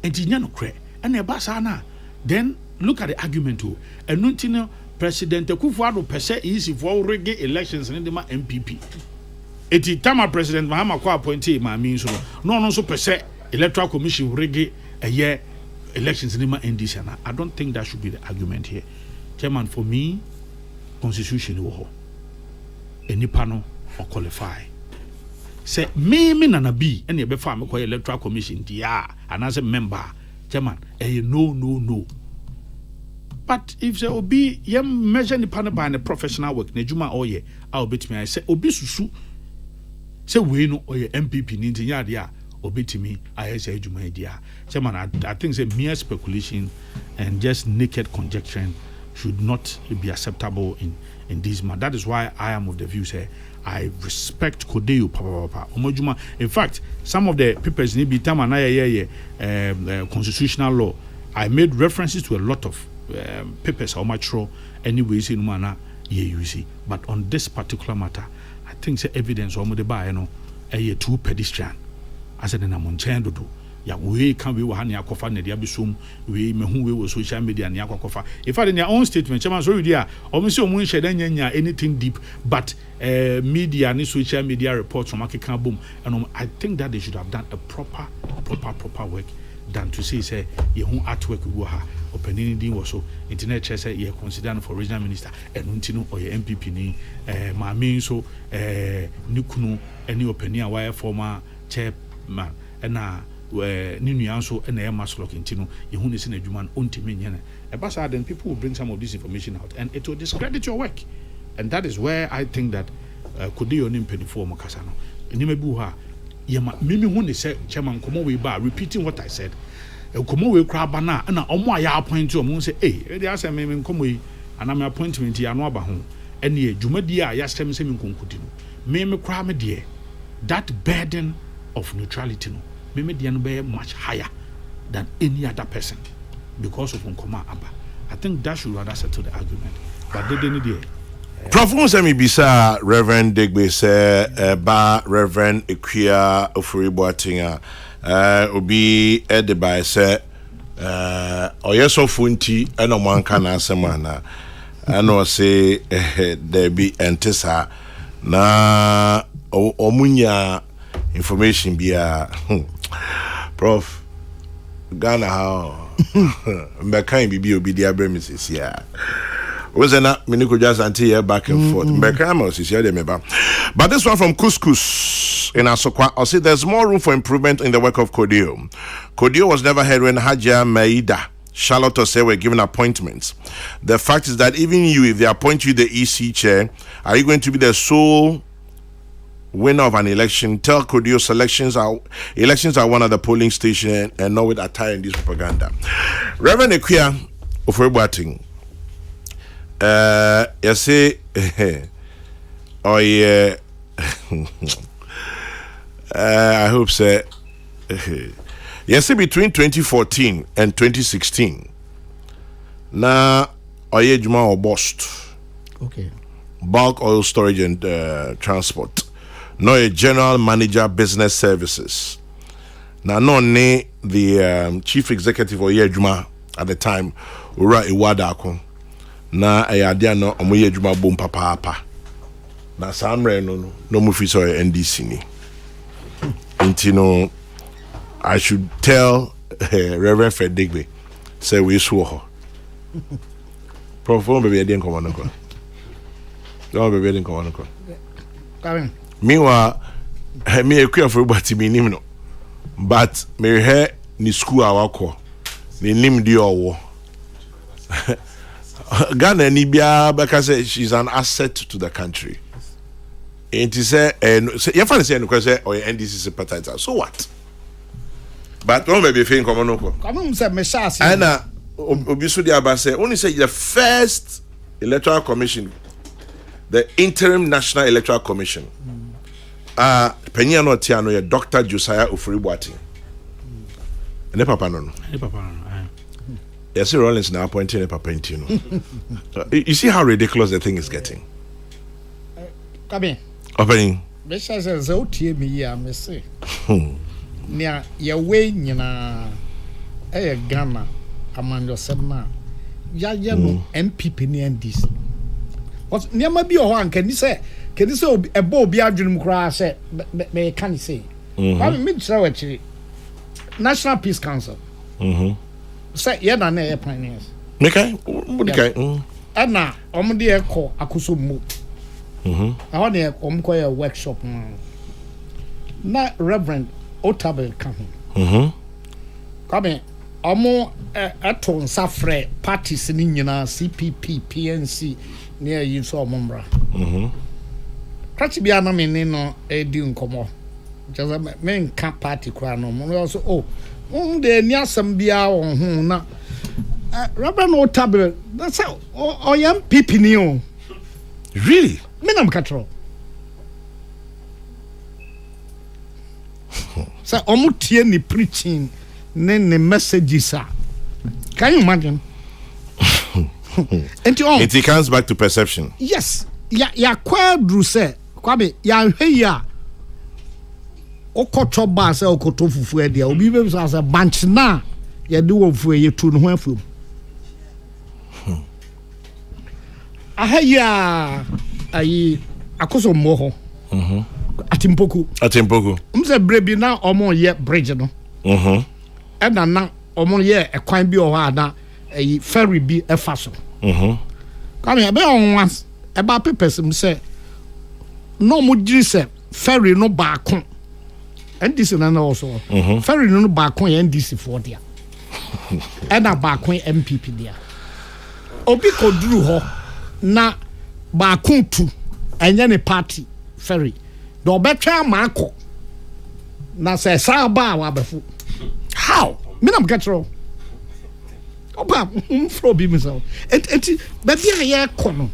Speaker 4: Enti nya no kre and e ba sa na then look at the argument too. Enunti President Kufuor pese easy for rege elections in the MPP. Eti tama President Mahama kwa appointee ma mean so no so pese electoral commission rege a year elections in the NDC. I don't think that should be the argument here. Chairman, for me, constitution wo ho. Enipa no or qualify. Say me nana bi ene be fa me kwa electoral commission dia and as a member. Chairman, no. But if say obi yem measure ni panel by the professional work na juma oye I obet me I say obi susu say we no oye MPP ni ntinya dia obet me I say juma dia. Chairman, I think say mere speculation and just naked conjecture should not be acceptable in this matter. That is why I am of the view say I respect Kodeo papa omojuma. In fact, some of the papers ni bi time na constitutional law I made references to a lot of papers how much raw anyways in mana you see, but on this particular matter I think the evidence or the buy no a too pedestrian as an amonchendo do ya we can we wahani akofa ne dia bisum we mehu we with social media ne akofa if in their own statement chairman so you almost omun sheda nyanya anything deep but media and social media reports from African boom and I think that they should have done a proper work than to say your own artwork we ha opening din was so internet chair say you consider for regional minister and untino or your MPP ni ma mean so nukunu any opinion why former chairman and na ni nuanso and na maslok intino you hu nisi na adwuma ontimi nyene ebasa then people will bring some of this information out and it will discredit your work, and that is where I think that could you onim penifo mo kasa no enimebu ha yema mimi hu ne say chairman komo we ba repeating what I said komo we kra ba na omo aya appoint omo say they ask me komo yi ana me appointment ya no aba ho ene adwumadi a ya stem se me konkudi no me kra me de that burden of neutrality no me de no be much higher than any other person because of unkoma aba. I think that should rather settle the argument, but they didn't do it.
Speaker 1: Prof Semi Bisa Reverend Degbe say ba Reverend Equia Ofuriboatinga obi edeba say oyesofo nti eno manka na asema na ano say there be entesa na omunya information bia Prof Ghana how mbeka bibi obi dia bremis ya wasn't that Miniko just until here back and forth. But this one from Couscous in Asokwa, I'll say there's more room for improvement in the work of Kodio. Kodio was never heard when Hajia Maida, Charlotte Osei were given appointments. The fact is that even you, if they appoint you the EC chair, are you going to be the sole winner of an election? Tell Kodio elections are one of the polling station and not with attire in this propaganda. Reverend Equia Ofuriboatinga. You say, oh yeah, I hope so. You see, between 2014 and 2016, now, Oye Juma or Bost,
Speaker 2: okay,
Speaker 1: bulk oil storage and transport. No, a general manager business services. Now, no, the chief executive Oye Juma at the time, Ura Iwada na ayadia no omoye adwuma bom papa na samre no mu fi so NDC ni intino I should tell Reverend Fred Digby say we so ho Prof be dey nkomo no ko don't be dey nkomo no ko
Speaker 2: Karen
Speaker 1: meanwhile me ekua for but me nim no but me he ni school awakọ ni nim di owo Ghana Nibia because she's an asset to the country. And to say and you find say no question or NDC sympathizer. So what? But don't be saying come on.
Speaker 2: Come say me shas.
Speaker 1: Ana obi so dia ba say only say the first electoral commission, the interim national electoral commission. Penny no tia no Dr. Josiah Ofuribuati. Ne papa no. Yes, Rollins now appointing a papa into you see how ridiculous the thing is getting.
Speaker 2: Come in.
Speaker 1: Opening.
Speaker 2: Me shas say o tie me ya me say. Nia ye we nyina Ghana amando semna ya no MPP ni NDC. What niam bi o ho anka ni say ebo obi adwunum kura say me kan say. Ba me try wa chiri National Peace Council. Say ye na e pioneers. Me
Speaker 1: kai what kai?
Speaker 2: Ana omde e ko akoso mu. How ne omko ya workshop na Reverend Otabe kan ho. Come omo eto nsafre parties ni nyina CPP PNC ne yi so omombra. Krachi bia na me ni no edi nkomo. Just me nka party kra no mo so de ni asem bia wo ho na Reverend Otabe that's how o yam pipi ni o.
Speaker 1: Really?
Speaker 2: Me na mkatro. So omutie ni preaching ne messages are. Can you imagine?
Speaker 1: It comes back to perception.
Speaker 2: Yes. Ya kwadru say kwabe ya hwe ya okoto ba say okoto fufu e dia obi be say banch na ya de wo fu ye tu no ho afum. Ahaya ayi akoso mo ho. Atimpoku. Mse brebi na omo ye bridge no. E na omo ye ekwan bi o ha na ayi ferry bi e fa so. Come here be on once e ba papers mse no mo giri se ferry no ba kon. NDC na also. Ferry no ba kon ye NDC for dia. E na ba kon MPP dia. Obi koduru ho na ba kon tu enye ne party ferry. Do betwa maako na say saba wa befu how me na mkatro oba mfro bi me so enti be bia ye kono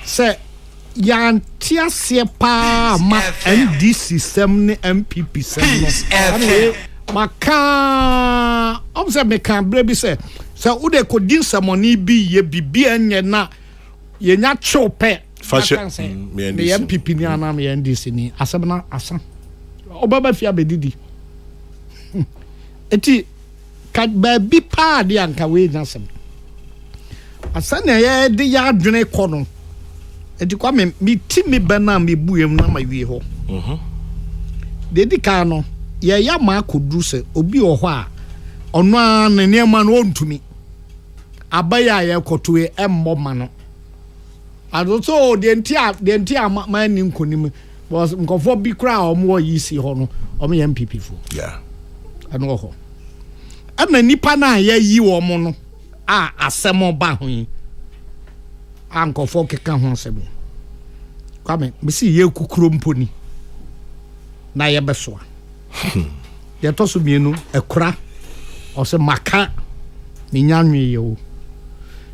Speaker 2: say yantia se pa ma NDC sem ne MPP sem no maka obse me kan brebi say ude ko din samoni bi ye bibia enye na ye nya chope
Speaker 1: fashion
Speaker 2: me MPP ni ana me NDC ni asebna asa obaba fi abedidi eti ka ba bi pa de anka we nyasem asa na ye de ya adwene kɔ no eti kwa me ti me bana me buem na ma wie ho de di ka no ye ya ma akodu se obi wo ho a ɔno a ne nema no ontumi abaya ye kɔtoe emmɔ ma no so the entire man in Kunim was for big crowd more easy hono or me MPP for.
Speaker 1: Yeah.
Speaker 2: I know ho. And the Nipana ye woman a semo bahui. Uncle for Kekan Honsebo. Come, me see ye kukrum pony. Na ye beswa. Ye tosu mienu a cra or some maka minyanwi yo.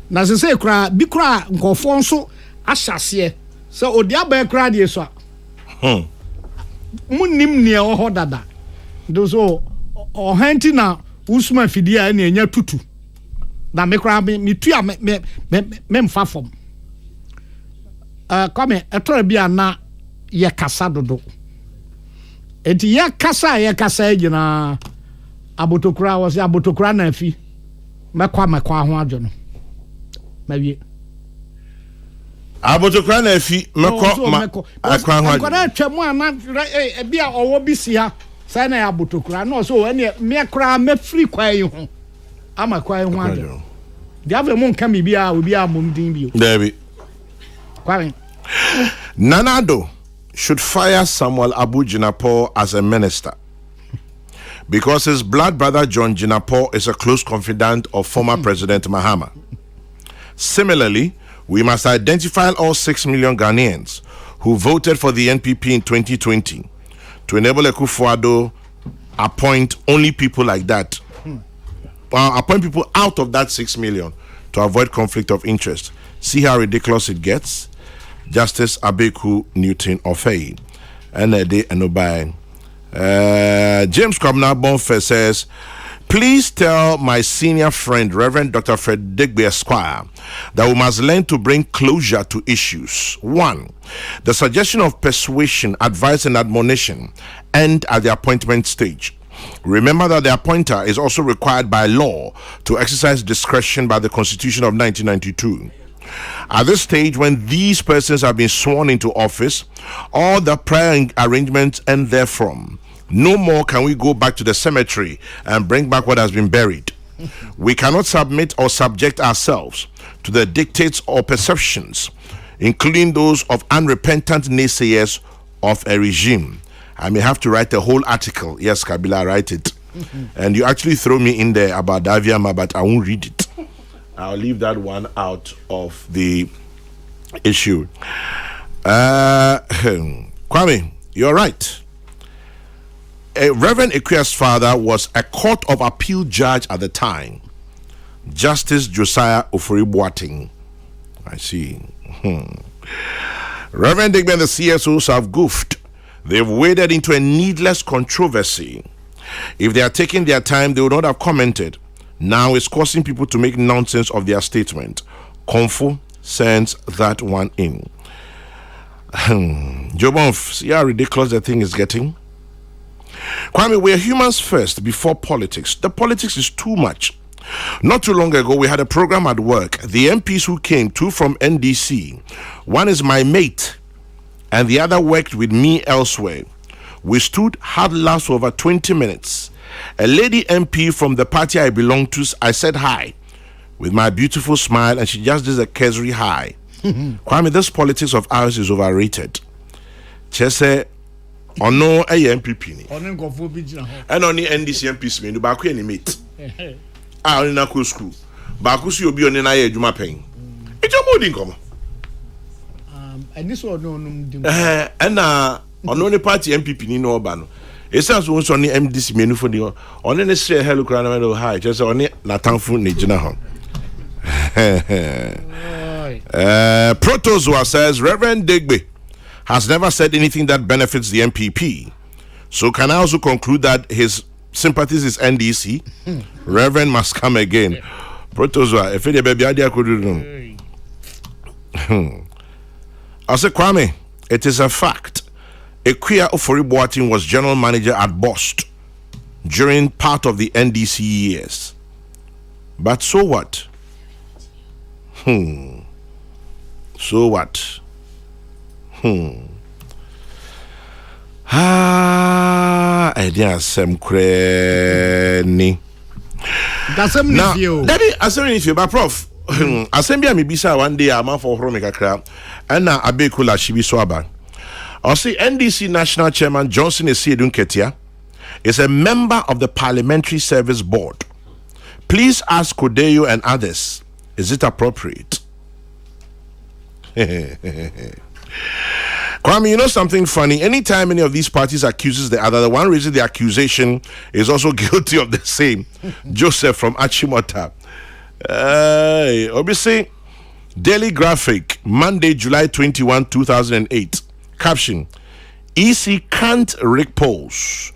Speaker 2: Na se say cra big cra uncle Fonso. Ashase so odi aba kra de so munim ne ho dada do so o hanti na usuma fidi a na enya tutu na me kra me tu a me mfa fom come etora bia na ye kasa dodo enti ye kasa agina abotokura wo se abotokura na afi mekwa ho adwo no mawie
Speaker 1: abotokura na afi mekɔ akwa ho
Speaker 2: adwo na twemu ana bia owo bi si ha sai na abotokura no so ene me kra me free kwai ho ama kwai ho adwo dia ve mo nka me bia obi a mom din bio
Speaker 1: David
Speaker 2: kwai
Speaker 1: Nanado should fire Samuel Abu Jinapor as a minister because his blood brother John Jinapor is a close confidant of former President Mahama. Similarly, we must identify all 6 million Ghanaians who voted for the NPP in 2020 to enable Akufo-Addo appoint only people like that. Appoint people out of that 6 million to avoid conflict of interest. See how ridiculous it gets. Justice Abeku Newton Ofei. And a day and obey. James Kwabena Bonfe says, please tell my senior friend, Reverend Dr. Fred Digby Esquire, that we must learn to bring closure to issues. 1. The suggestion of persuasion, advice, and admonition end at the appointment stage. Remember that the appointer is also required by law to exercise discretion by the Constitution of 1992. At this stage, when these persons have been sworn into office, all the prior arrangements end therefrom. No more can we go back to the cemetery and bring back what has been buried. We cannot submit or subject ourselves to the dictates or perceptions, including those of unrepentant naysayers of a regime. I may have to write a whole article. Yes, Kabila, write it. And you actually throw me in there about Daviama, but I won't read it. I'll leave that one out of the issue. Kwame, you're right. Reverend Ekuya's father was a court of appeal judge at the time, Justice Josiah Ofori-Boateng. I see. Reverend Digby and the CSOs have goofed. They've waded into a needless controversy. If they had taken their time, they would not have commented. Now it's causing people to make nonsense of their statement. Konfo sends that one in. Jobon, see how ridiculous the thing is getting? Kwame, we're humans first before politics. The politics is too much. Not too long ago, we had a program at work. The MPs who came, 2 from NDC. One is my mate, and the other worked with me elsewhere. We stood hard laughs for over 20 minutes. A lady MP from the party I belong to, I said hi with my beautiful smile, and she just did a cursory hi. Kwame, this politics of ours is overrated. Chese, ono a MPP ni.
Speaker 2: Ono nkofo bi gina ho.
Speaker 1: And only NDC MPs me, ba ko any mate. Oni na ko school. Ba ko si obi oni na ye adwuma pen. Ejo mo di nkomo.
Speaker 2: And this one no di.
Speaker 1: Na ono ni party MPP ni no oba no. Esa so won ni MDC menu for the oni ne share hello kra na me hi. Just oni na tanfo ne gina ho. Protozoa says Reverend Digby has never said anything that benefits the MPP. So can I also conclude that his sympathies is NDC? Reverend must come again. Protozoa, if it baby idea could do. I say, Kwame, it is a fact. Ekuya Ofori-Boateng was general manager at Bost during part of the NDC years. But so what? So what? I didn't sem kreni.
Speaker 2: Dasem ni you.
Speaker 1: Daddy, asem ni you, but prof. Asem bia me bisa one day am for horo me kakra. And na abekula shibi swaba. I see NDC National Chairman Johnson Esiedun Ketia is a member of the Parliamentary Service Board. Please ask Kodeyo and others, is it appropriate? Kwame, you know something funny? Anytime any of these parties accuses the other, the one raising the accusation is also guilty of the same. Joseph from Achimota. Obviously, Daily Graphic, Monday, July 21, 2008. Caption: EC can't repose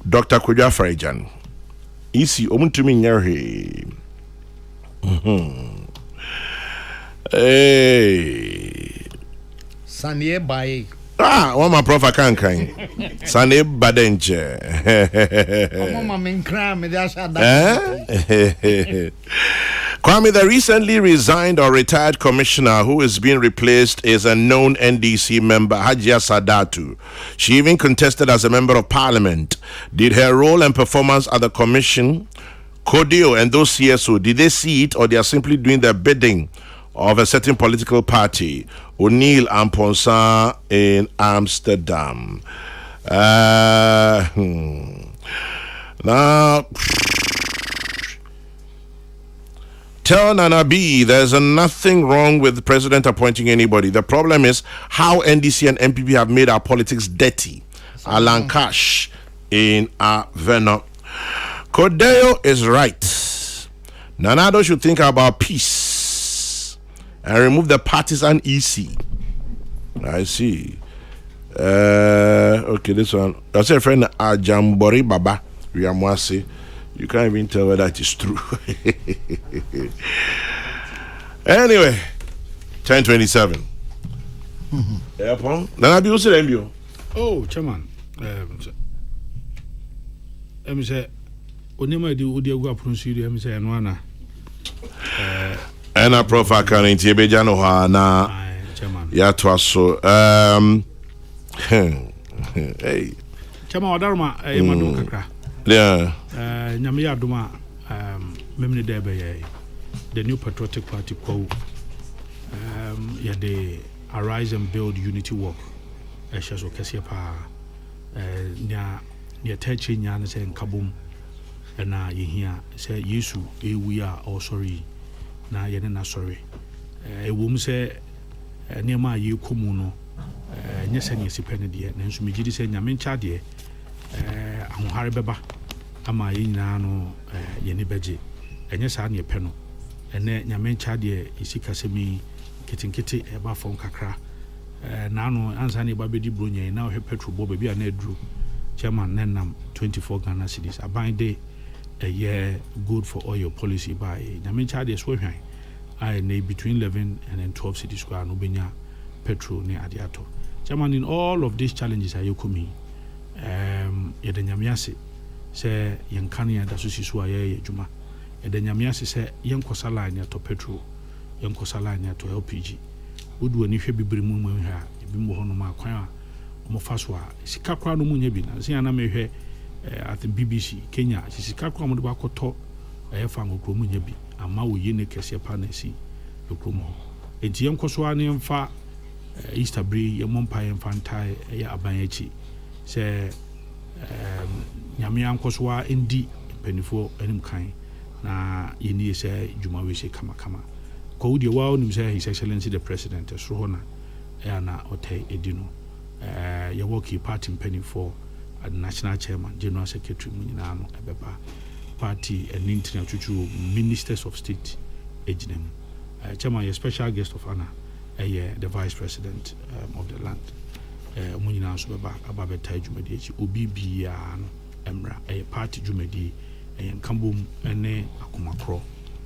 Speaker 1: Dr. Kwadwo Afarajan. EC omuntumi nyarhe. Hey.
Speaker 2: Sanye bae.
Speaker 1: One my prof can Sane badenche.
Speaker 2: Mama menkra me da sha da.
Speaker 1: Kwame, the recently resigned or retired commissioner who is being replaced is a known NDC member, Hajia Sadatu. She even contested as a member of parliament. Did her role and performance at the commission, Kodio and those CSO, did they see it, or they are simply doing the bidding of a certain political party? O'Neill Amponsa in Amsterdam. Now, tell Nana B there's nothing wrong with the president appointing anybody. The problem is how NDC and MPP have made our politics dirty. Alan Cash, in Avena. Cordeo is right. Nanado should think about peace and remove the partisan EC. I see. Okay, this one. That's a friend Ajambori Baba Riamwasi. You can't even tell whether it is true. Anyway, 10:27. Then I'll be also MBO.
Speaker 4: Oh, Chairman. Say, Onima do Udia Pronsudia, say, and one.
Speaker 1: And a profile can in Tibejano Hana.
Speaker 4: Chairman.
Speaker 1: Yeah, twas so. Hey.
Speaker 4: Chairman, Dharma, Emadu Kakra.
Speaker 1: Yeah.
Speaker 4: Namia Duma, Memni Debe, the new patriotic party called the Arise and Build Unity Walk. Shas Okasia Pa, near Techi Yan saying Kabum, and now you hear say, Yesu, we are all sorry. Now you're not sorry. A woman say, near my you Kumuno, yes, and yes, penny dear, and so me did say, Yamin Chadie, I'm Harry Baba. Ama yina no yeni beje enye sa na yepe no ene nyame cha de isika semi kitinkiti eba fon kakra na no ansa na eba bedi bronya na ohwe petrol bo ba bia na aduru chairman nenam 24 Ghana cedis aban de year good for oil policy by nyame cha de so hwan I na between 11 and then 12 cedis square no benya petrol ne adiato chairman in all of these challenges ayokomi ye de nyame ase say yankania da so siso aye adwuma e da nyame ase say yenkosa line to petrol yenkosa line to LPG wodu ani hwe bibiri mu ha ebi mo hono ma kwan a mo faso a sika kwa no mu nya bi na se ana mehwe at the BBC Kenya sika kwa mo de bakoto fa ngokro mu nya bi ama wo yi ne kese pa na si dokro mo enti yenkoso ani mfa Easter break ye mompa ye mfantai ye aban achi say nyame ankoswa ndi penifo anim kan na yeni say juma we say kama ko de wa onim say his excellency the president so hona na otai edino ye work party penifo at national chairman general secretary munyina no ebeba party and international ministers of state ejinem chairman a special guest of honor the vice president of the land munyina so beba ababeta jumadi echi obi bia no emra party jumadi kambum ene akomakro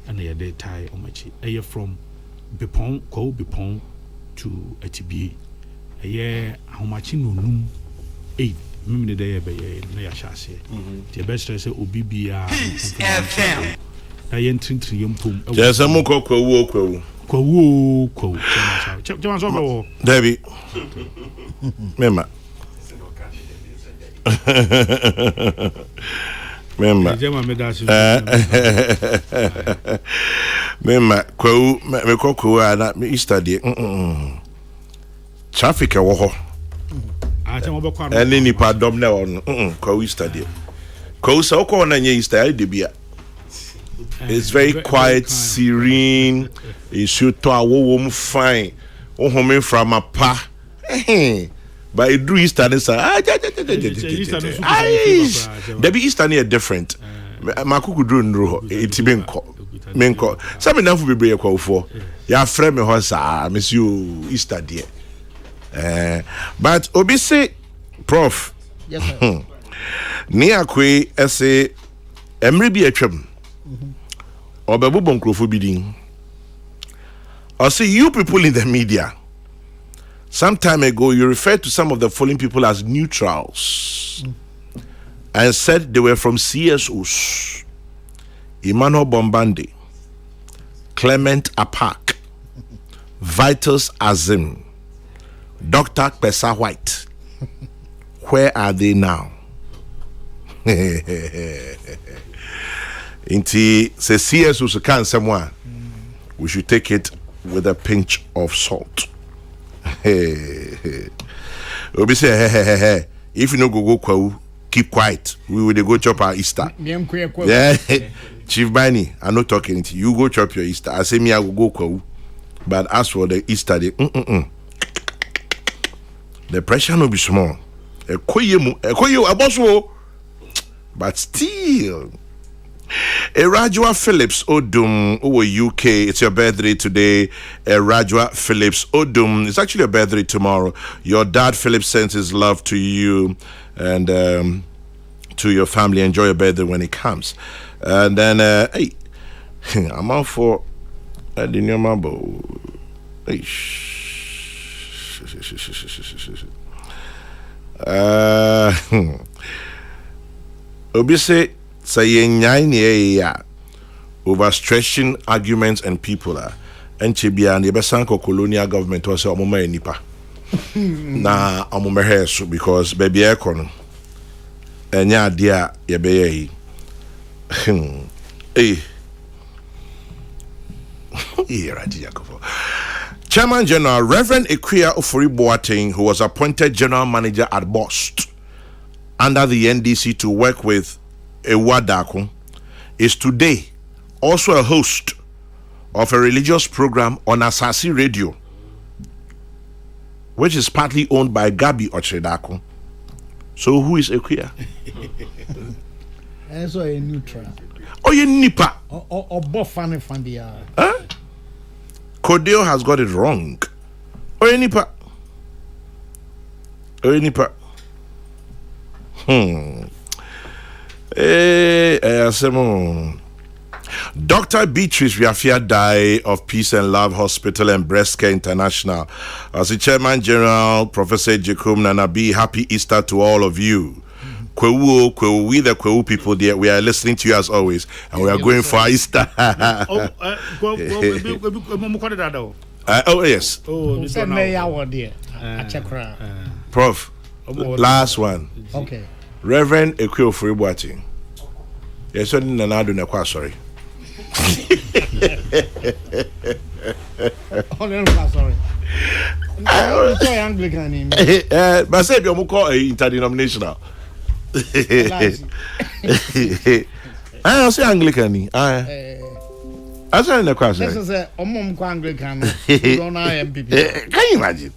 Speaker 4: ene ye dey tie omachi from bepon ko bepon to atibie ahomachi nonum 8 mimne dey be na ya hyase the best say obi bia na ye ntintiri yempom
Speaker 1: jesa mu kokwawu
Speaker 4: Chama so go
Speaker 1: Debbie Mema Mema kwawu me kokwawu ana me Easter dey traffic e wo ho
Speaker 4: chama be kwa
Speaker 1: eni ni pa dom na won kwawu Easter dey kwawu so ko na nye Easter ai dey bia. It's very quiet, serene. It's to a warm fine. Oh, home from a pa. But it do Easter this. There be Easter near different. Makuku do no. It's been menko. Some enough will be a call for. Ya friend me horse. Miss you Easter dear. But obi say, Prof.
Speaker 2: Yes, sir.
Speaker 1: Near kwe ese emri bi atwam. Obebu bonkrofo bidin. I see you people in the media. Some time ago, you referred to some of the following people as neutrals and said they were from CSOs. Emmanuel Bombande, Clement Apak, Vitus Azim, Dr. Pesa White. Where are they now? Inti say CSOs can someone. We should take it with a pinch of salt. Obi say hey. If you no go kwawu, keep quiet. We will go chop our Easter. Yeah. Chief Bani, I'm not talking to you. You go chop your Easter. I say me I will go kwawu. But as for the Easter day, the pressure no be small. Ekoye aboso But still, Erajua Phillips Odum, over UK, it's your birthday today. Erajua Phillips Odum, it's actually your birthday tomorrow. Your dad Phillips sends his love to you and to your family. Enjoy your birthday when it comes. And then, hey, I'm out for the new mambo. Hey, Obi say overstretching arguments and people are and chibia and the colonial government was a mama nipa na amuma hair because baby aircon and ya dear ye be Chairman General Reverend Equia Ofori Boateng, who was appointed General Manager at Bost under the NDC to work with Ewadako, is today also a host of a religious program on Asasi Radio, which is partly owned by Gabi Ochedako. So who is Equia?
Speaker 2: And so a neutral.
Speaker 1: Oh, you nipa.
Speaker 2: Or Bofane Fandia.
Speaker 1: Huh? Kodeo has got it wrong. Oh, you nipa. Oh, you nipa. Dr. Beatrice Riafia died of Peace and Love Hospital and Breast Care International. As the Chairman General, Professor Jacob Nanabi, happy Easter to all of you. Kwewu, we the Kwewu people there, we are listening to you as always, and we are going for Easter. Oh, yes. Prof, last one.
Speaker 2: Okay.
Speaker 1: Reverend Equio Fribuati. Yes, I didn't know. Sorry.
Speaker 2: Sorry. I Anglican.
Speaker 1: But say you call interdenominational. I say Anglican. I say in the class.
Speaker 2: This is a Anglican. Don't I MPP?
Speaker 1: Can you imagine?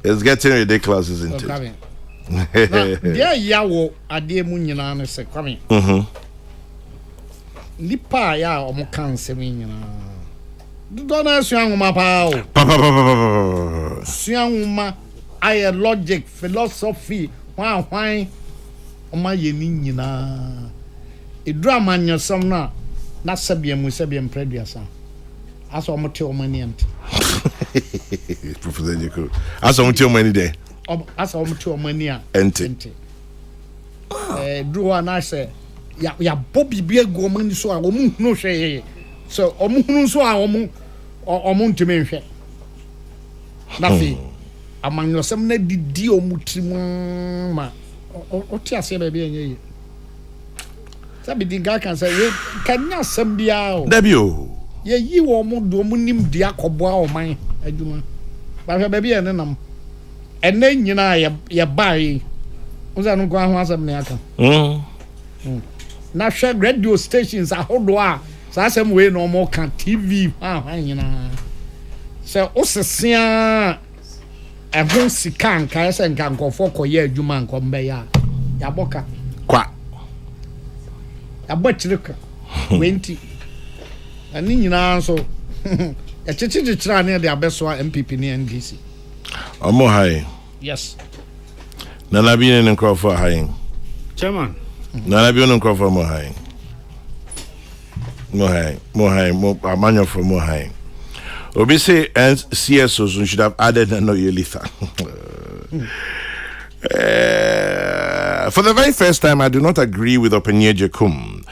Speaker 1: It's getting ridiculous, isn't it?
Speaker 2: Dear Yawo, a dear Munyan, say, coming. Lipa, ya, or Mokan Semina. Don't ask young Mapa. Young I logic, philosophy, why, my yenina. A drama in your summer, not Sabian Musabian previous. As I'm a tell money.
Speaker 1: Professor Jacob. As I'm tell money day.
Speaker 2: As I'm to mania
Speaker 1: ente.
Speaker 2: Drew and I say, ya Bobby be a woman so I won't no say. So, so I won't to mention. Nothing. Among your some did deal mutima. Or tear say, baby. Somebody can say, can you some be out?
Speaker 1: Debut.
Speaker 2: Ye, you won't do munim diacoboa or mine. I do not. But her baby and then and then you know you buy was I don't go on some America. Now share radio stations are hold so I some way no more can TV you know. So also see a whole sikan can go for koye adwuma nkom be ya boka
Speaker 1: kwa
Speaker 2: ya bochirika 20 ani nyina so ya chichichira ne de abeso MPP ne NDC.
Speaker 1: Omo high.
Speaker 2: Yes.
Speaker 1: Nana bi ne nkrofo high.
Speaker 4: Chairman.
Speaker 1: Nana bi ne nkrofo mo high. Mo amanyo for mo high. Obi say CSOs should have added no Yelitha. For the very first time, I do not agree with Openye Jekum.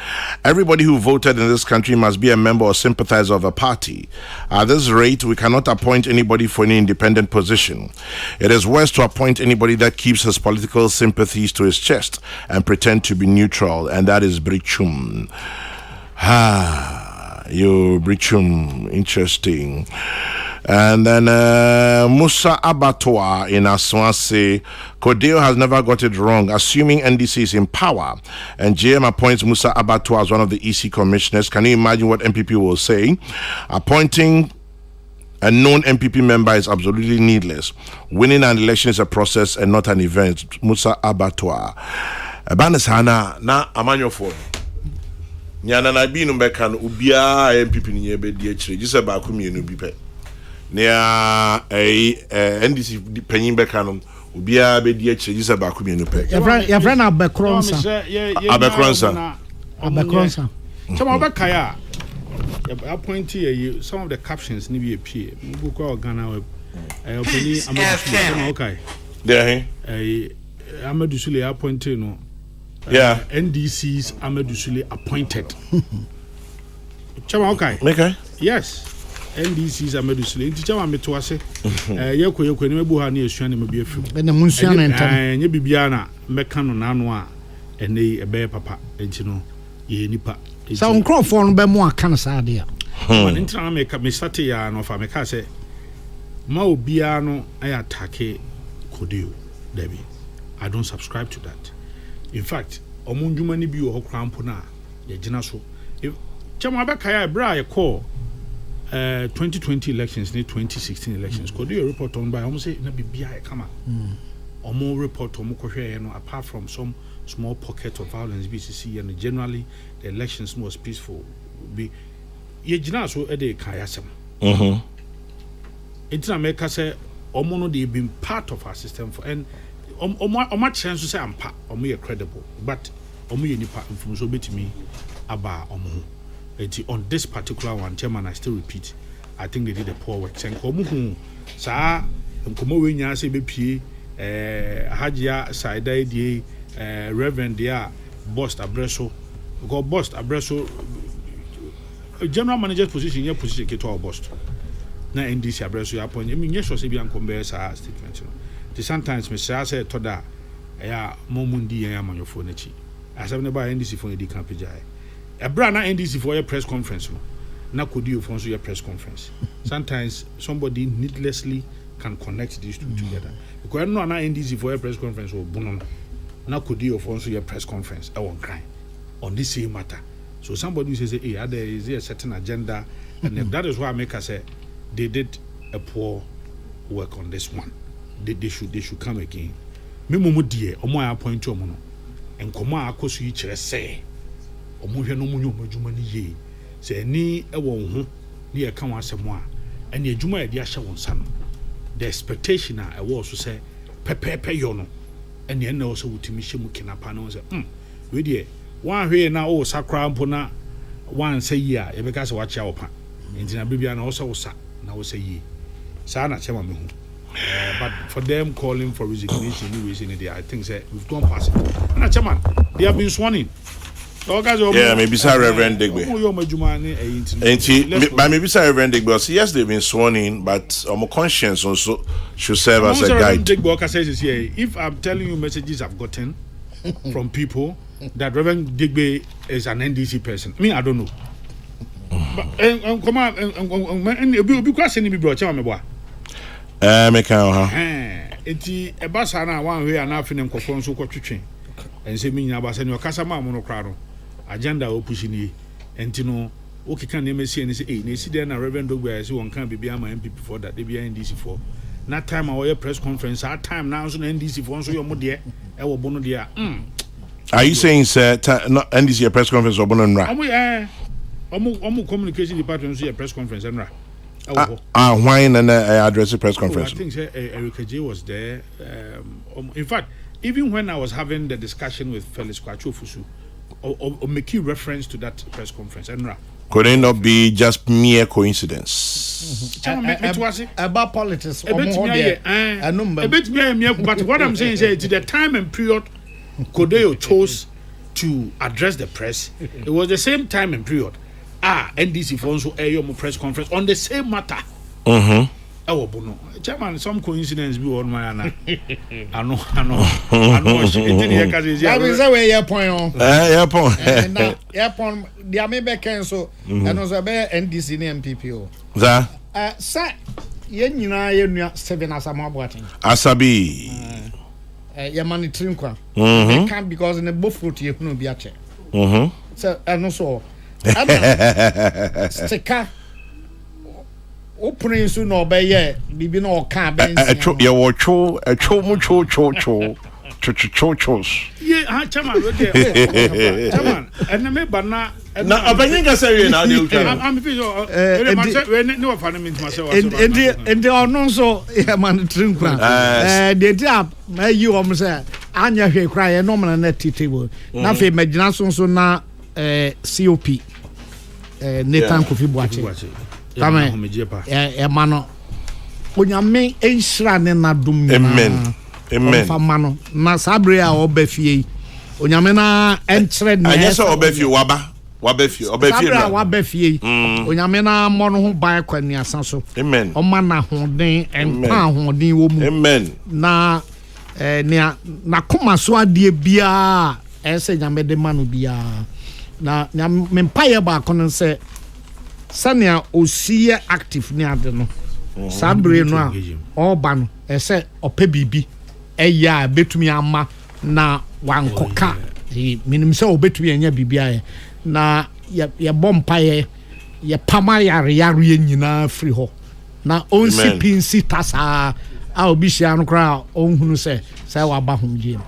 Speaker 1: Everybody who voted in this country must be a member or sympathizer of a party. At this rate, we cannot appoint anybody for any independent position. It is worse to appoint anybody that keeps his political sympathies to his chest and pretend to be neutral, and that is Brichum. Brichum, interesting. And then Musa Abattoir in Aswanse, Kodeo has never got it wrong. Assuming NDC is in power and JM appoints Musa Abattoir as one of the EC commissioners, can you imagine what MPP will say? Appointing a known MPP member is absolutely needless. Winning an election is a process and not an event. Musa Abattoir. Abana sana na amanyofo. Nyana na bi no beka no obia MPP ni be di akire gise ba ko mienu bi pe. Nea NDC panyin beka no obia be di akire gise ba ko mienu pe.
Speaker 2: Your friend Abekronsa. Abekronsa.
Speaker 4: Some obeka ya appoint you some of the captions ni bi appear. Buku o Ghana web. Opini Amadu okay.
Speaker 1: There
Speaker 4: Amadu Sule appointed no.
Speaker 1: Yeah.
Speaker 4: NDC's Amadou Sule appointed. Chama okay.
Speaker 1: Okay.
Speaker 4: Yes. NDC's Amadou Sule. Nti chama metwase. Yeko ni mebu ha na esua na mebi afim.
Speaker 2: Na munsua na ntam.
Speaker 4: Nye bibia na meka no nanu a ene ebe papa enti no ye nipa.
Speaker 2: Sa onkrofo no be mu aka na sa de a.
Speaker 4: Nti na meka me start ya no fa meka se ma obia no ay attack Kodio Debbie. I don't subscribe to that. In fact, omunjuma ni bi wo krampo na ye gina so. If chama beka ya bra ye call 2020 elections ni 2016 elections could you report on by almost say na bibia e kama. Omo report omo kohwe no apart from some small pocket of violence BCC and generally the elections was peaceful be ye gina so e dey kan yasem. It's na make say omo no dey been part of our system for and Oma chance to say ampa omo credible but omo ye nipa from so betimi aba omo on this particular one chairman I still repeat I think they did a poor work sen omo hu sa nkomo we nya say be pie hajia saida die reverend dia bust abreso go bust abreso general manager's position your position get to bust na NDC abreso ya point me nye so say bi ankombe sa statement no. Sometimes me say to da ya momundi ya amanyofo na chi asem ne ba NDC for the campaign jai e bra na NDC for your press conference no na Kodio for your press conference sometimes somebody needlessly can connect these two together because no na NDC for your press conference or bono na Kodio for your press conference e won cry on this same matter so somebody says hey there is a certain agenda and that is why I make us say they did a poor work on this one. They should come again. Me mumu die omo appoint omo no. Enkomo akoso yi kire se. Omo hwe no mu nyu adwuma ni ye. Se ni e wo ho ni e kan wasemo a ene adwuma e di ahye won sa no. The expectation a e wo so se pepepe yo no. Ene ene wo so wutimi hye mu kinapa no se we die wan hwe na o sakra mpo na wan se yi a e be ka se wa chia wo pa. Entina bibia na wo so wo sa na wo se yi. Sa na chema me hu. But for them calling for resignation, I think that we've gone past it. And chairman, they have been sworn in.
Speaker 1: Yeah, maybe sir Reverend Digbe. Maybe sir Reverend Digbe. Yes, they've been sworn in, but our conscience also should serve as a guide.
Speaker 4: Digbe says here, if I'm telling you messages I've gotten from people that Reverend Digbe is an NDC person, I don't know. But come on, and because any be brought me boy.
Speaker 1: Eti
Speaker 4: ebasa na wan we ana afine nkofo nso kwotwetwe ense mi nya basa ni okasa ma mo no kra no agenda o push ni enti no o kika na emesi ni say na esi na Reverend Dogba say won kan bibia ma MPP for that bibia NDC for na time our press conference at time now so na NDC for nso yo mo de e wo bono de a
Speaker 1: Are you saying sir not NDC press conference or bono nra
Speaker 4: omo communication department so press conference nra
Speaker 1: why and address the press conference?
Speaker 4: I think Erica J was there. In fact, even when I was having the discussion with Felix Kwacho Fusu, or making reference to that press conference,
Speaker 1: could it not be just mere coincidence?
Speaker 2: About politics,
Speaker 4: but what I'm saying is, to the time and period Kodeo chose to address the press, it was the same time and period. NDC for also a press conference on the same matter. Chairman, some coincidence be on my I know.
Speaker 2: That is the way your point on.
Speaker 1: Your point.
Speaker 2: Your point. The American Council and also be NDC and MPPO.
Speaker 1: That.
Speaker 2: Sir, you know 7 as a mabwati.
Speaker 1: Asabi.
Speaker 2: Your money trinkwa. They can't because in the both fruit you know be a check. So and also. Stika opening so no be ye bibi no ka ben
Speaker 1: a cho mucho chochos.
Speaker 4: Yeah, chairman, chairman, and me bana.
Speaker 1: Na abanyin ka say na dey utwa.
Speaker 4: I'm feel no parliament myself.
Speaker 2: And they are not so man trinkwa. They tap my you say anya hwe kra no man na table. Na fe magina so na COP Nathan Kofi Boache. Kama mano onyame enhira ne nadum. Amen. Famano na sabre a obafie onyame na enkyere ne
Speaker 1: anyesa obafie wabafie
Speaker 2: sabre wabafie onyame na mo no ho ban kwani asanso.
Speaker 1: Amen.
Speaker 2: Oma na hoden empa hoden wo mu.
Speaker 1: Amen.
Speaker 2: Na na koma so ade bia ese nyame de manu bia na mempaye ba kono se sania osie active ni ade no sabre no a oba no ese ope bibi eya betumi ama na wankoka minim se obetumi anya bibia na ye bompaye ye pama yare nyina free ho na onsi pinsi tasa a obisia no kra onhunu se waba homgie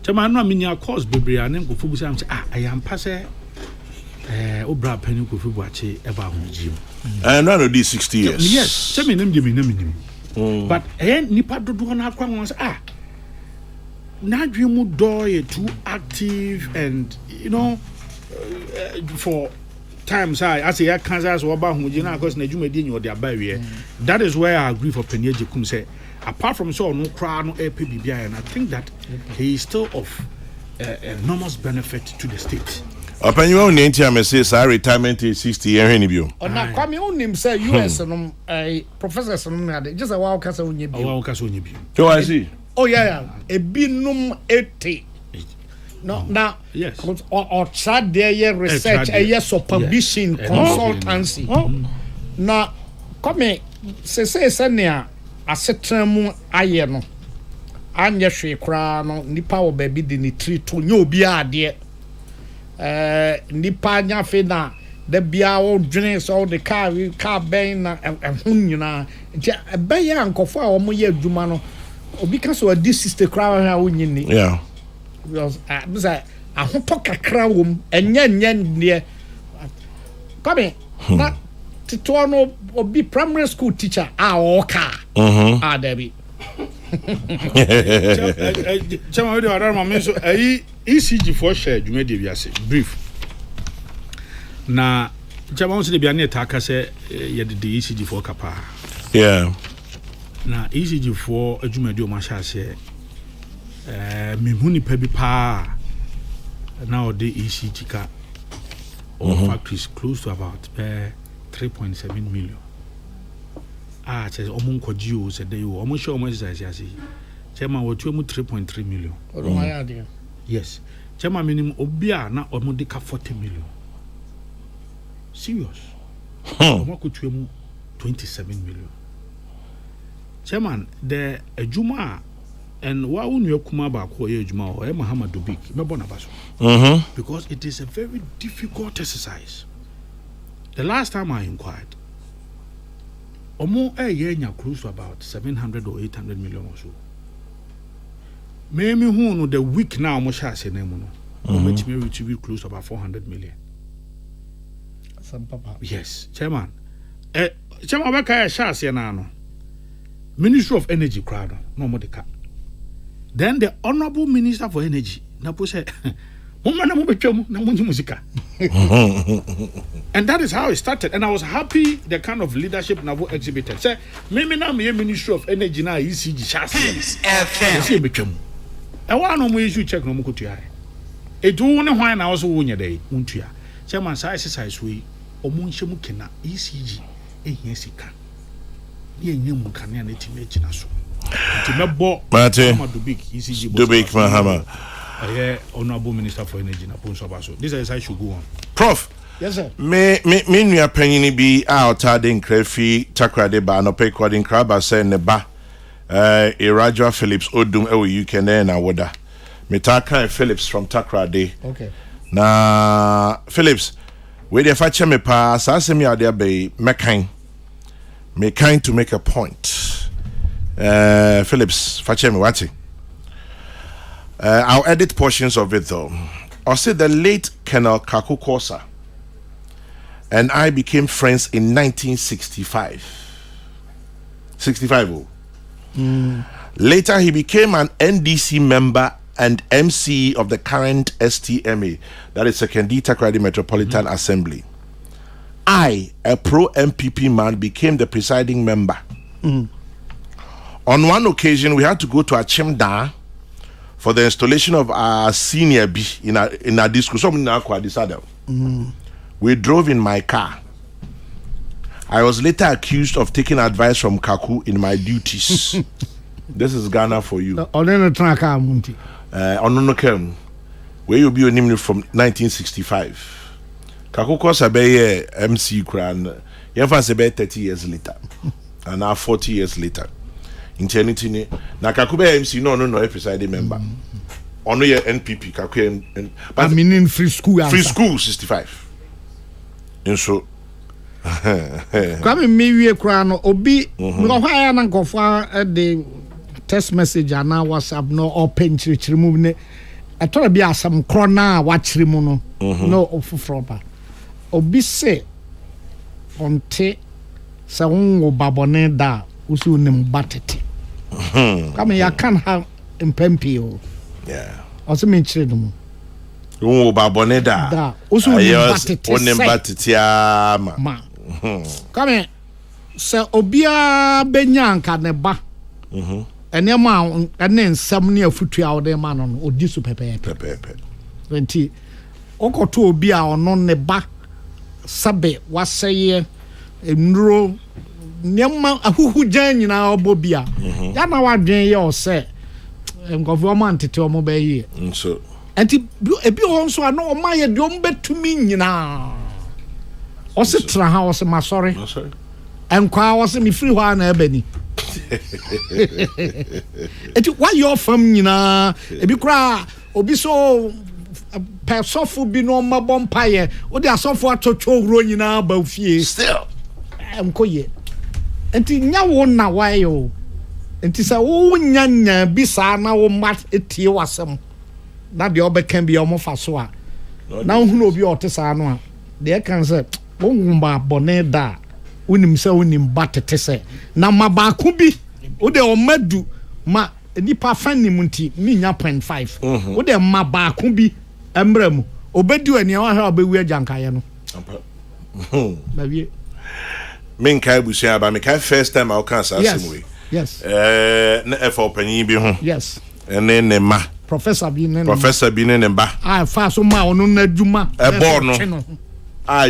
Speaker 4: chama no amenya course bebre ane nkofo busa am se ayampa se obra pani Kofi Boache eba homgie
Speaker 1: no di 60 years.
Speaker 4: Yes, chama nim but nipa dodo na akwa won se na dream do too active and for times I say Kansas or ba homgie na cause na dwumadi nyo de abawe. That is where I agree for Penyeje kum say apart from so no cry no bibia and I think that he is still of enormous benefit to the state.
Speaker 1: Open your own name say retirement is 60 years any bio.
Speaker 2: Na kwame onim say US no professors no just a while kasa onye bio.
Speaker 4: While kasa onye bio.
Speaker 1: So I see.
Speaker 2: Oh yeah. Ebinum 80. No, now
Speaker 4: yes.
Speaker 2: Or trad there research so publishing consultancy. Now come say senia asetremu aye no. Anya hwe kra no nipa wo ba bi de ni tri to nye obi ade. Nipa nya fe na da bia wo dwene so the car ben na hunyina ntia ben ya nkofo a wo mo ye adwuma no obi ka so adi sister kra ha wonyini
Speaker 1: yeah
Speaker 2: because bisa ahoto kakra wom enya ne come na tito no obi primary school teacher oka Debbie
Speaker 4: chama we dey order ma me so ECG for share dwuma de wiase brief na chama on se de bia na ta ka se ye de ECG for kapa
Speaker 1: yeah
Speaker 4: na ECG for adwuma de o ma sha se me huni pa bi pa na o de ECG ka or factories close to about 3.7 million. Says omun kogio said they were almost sure exercise. Chairman were 3.3 million. Yes. Chairman minimum obia na omodika 40 million. Serious. Omo could 27 million. Chairman, the Juma and why won't you come back or Juma or Muhammad Dubik? Because it is a very difficult exercise. The last time I inquired, Omo nya close to about 700 or 800 million or so. Maybe who know the week now mo sha se na mu no. Omo me reach be close to about 400 million.
Speaker 2: Some papa.
Speaker 4: Yes, chairman. Chairman ba ka sha se na no. Ministry of Energy crowd no mo de ka. Then the Honorable Minister for Energy na po say and that is how it started. And I was happy the kind of leadership Navo exhibited. Say, maybe now me Ministry of Energy now ECG chassis. I want no more issue check no more to it won't why I was on your day. Untia. Chairman exercise we or Munchamu kena ECG. Yes, he can. Ye name can an intimate naso. Timabo
Speaker 1: Dubik Mahama.
Speaker 4: Honorable Minister for Energy na Ponso Baso. This is I should go on.
Speaker 1: Prof.
Speaker 2: Yes, sir.
Speaker 1: Me nua panyin bi out in Krefi Takrade ba no pe coding crab say ne ba Iraja Phillips Odum UK na woda. Me taka Phillips from Takrade.
Speaker 2: Okay.
Speaker 1: Na Phillips we dey fache me pa asase me ade be mekan. Me kind to make a point. Phillips fache me wati. I'll edit portions of it though. I'll say the late Colonel Kokrokoo and I became friends in 1965. 65. Later, he became an NDC member and MC of the current STMA, that is Second Takoradi Metropolitan Assembly. I, a pro MPP man, became the presiding member. On one occasion, we had to go to Achimda for the installation of our senior B in a disco. We drove in my car. I was later accused of taking advice from Kaku in my duties. This is Ghana for you. Where you be on from 1965. Kaku Sabe MC Kran. Yefan Sebe 30 years later. And now 40 years later. In Chenitini. Na Kaku be MC no presiding member. Ono ye NPP Kaku.
Speaker 2: But I mean free school.
Speaker 1: Free school 65. And so
Speaker 2: Kwame mewie kura no obi no hwa na nkofo the text message ana WhatsApp no open chirichiri mu ne etora bi asam kro na wa chiri mu no no ofufro ba obi se onte se wonwo babone da usu nim batete Kwame ya kan ha mpempi o
Speaker 1: yeah
Speaker 2: oso me chiri no
Speaker 1: wonwo babone da
Speaker 2: usu nim batete
Speaker 1: onim batete ama
Speaker 2: Kwame se obia benya nka ne ba enema ene nsam ne afutu a wode ma no odi su pepe nti okoto obi a ono ne ba sabe waseye enuro nyama ahuhu jan nyina obobia ya na wadwen ye o se nkofo ma ntete o mo ba yi
Speaker 1: nso
Speaker 2: enti ebi ho nso ana o ma ye de o mbetumi nyina o se tra ha o se ma sorry enkwa o se mi free ho na ebani eti why your fam nyina ebi kra obi so persofo bi no ma bompaye o de asofo atotwo wuro nyina ba fie
Speaker 1: still
Speaker 2: enkoye enti nya wo na why o enti sa wo nyanya bi sa na wo mat etie wasem na de obeka bi o mo fa so a na hunu obi o te sa no a de kan say wo ngumba bone da unim se unim batete se na mabaku bi wo de o madu ma nipa fanim nti mi nya 0.5 wo de mabaku bi embramu obedu ani wa ha obewu ajankaye no ba wie
Speaker 1: men kai busia ba me kai first time I can say we
Speaker 2: yes
Speaker 1: na for panyin bi ho
Speaker 2: yes
Speaker 1: ne ma
Speaker 2: professor bi ne
Speaker 1: ba
Speaker 2: fa so ma onu na djuma
Speaker 1: no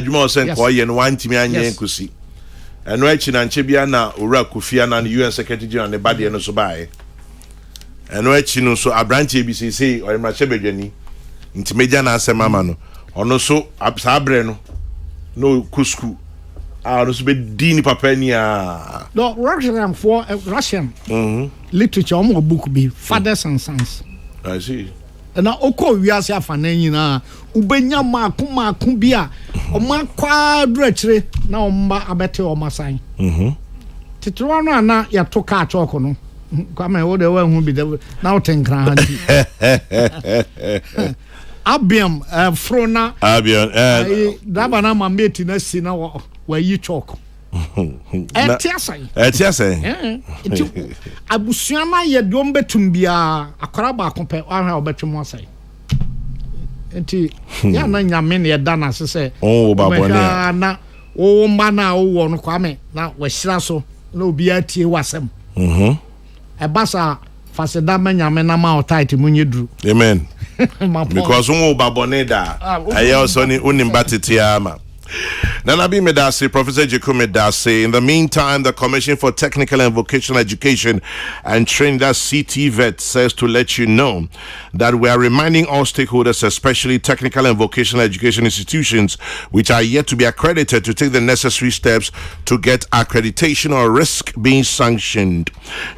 Speaker 1: djuma o sen ko ye no wantimi anya nkusi eno echi na nche bia na owura kofia na UN secretary general ne bade no so bae eno echi no so abranche bi sese o mra chebedwani nti meja na asema ma no ono so abre no kusku no so be dini papa ni a
Speaker 2: no Russian for Russian literature o book bi Fathers and Sons
Speaker 1: I see
Speaker 2: na oko wiase afana nyina ubenya maku bi a o makwa durachire na o mba abete o masan titiro no ana ya to ka choko no kwame wo de wa hu bi de na o tenkran hanti abiam frona
Speaker 1: abiam
Speaker 2: daba na mameti na si na wa yi choko etiasai enti abusuana ye dom betum bia akora ba kompe ahwa obetwem asai enti ya na nyame ne da na se
Speaker 1: o babone
Speaker 2: na wo mba na wo no kwame na wahira so na obi atie wasem ebasa faseda manyame na ma otaiti munyedru
Speaker 1: amen because wo babone da ayo so ni unimbatete ama Nanabi Medase, Professor Jacob Medase. In the meantime, the Commission for Technical and Vocational Education and Training, that CTVET, says to let you know that we are reminding all stakeholders, especially technical and vocational education institutions, which are yet to be accredited, to take the necessary steps to get accreditation or risk being sanctioned.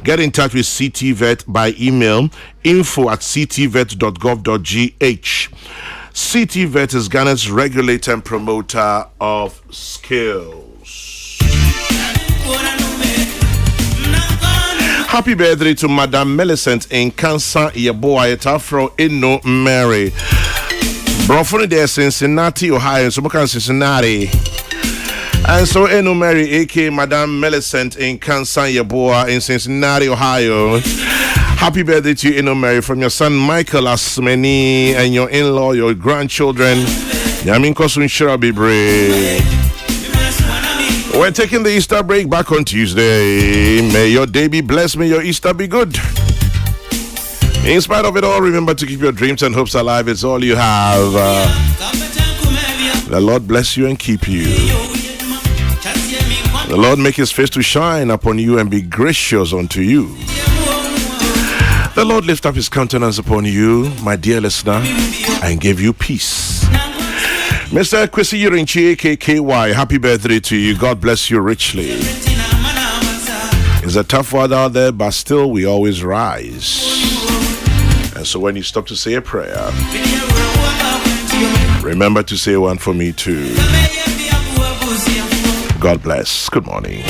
Speaker 1: Get in touch with CTVET by email info@ctvet.gov.gh. CTVET is Ghana's regulator and promoter of skills. Happy birthday to Madam Millicent in Cancer, Yeboa, Etafro, Eno Mary. Brofoni there, Cincinnati, Ohio, so Mokan Cincinnati. And so Eno Mary, aka Madam Millicent in Cancer, Yeboa, in Cincinnati, Ohio. Happy birthday to you, Eno Mary, from your son Michael Asmeni and your in-law, your grandchildren. Yamin Kosun Shirabi Bray. We're taking the Easter break back on Tuesday. May your day be blessed. May your Easter be good. In spite of it all, remember to keep your dreams and hopes alive. It's all you have. The Lord bless you and keep you. The Lord make his face to shine upon you and be gracious unto you. The Lord lift up his countenance upon you, my dear listener, and give you peace. Mr. Kwesi Yurinchi, KKY, happy birthday to you. God bless you richly. It's a tough world out there, but still we always rise. And so when you stop to say a prayer, remember to say one for me too. God bless. Good morning.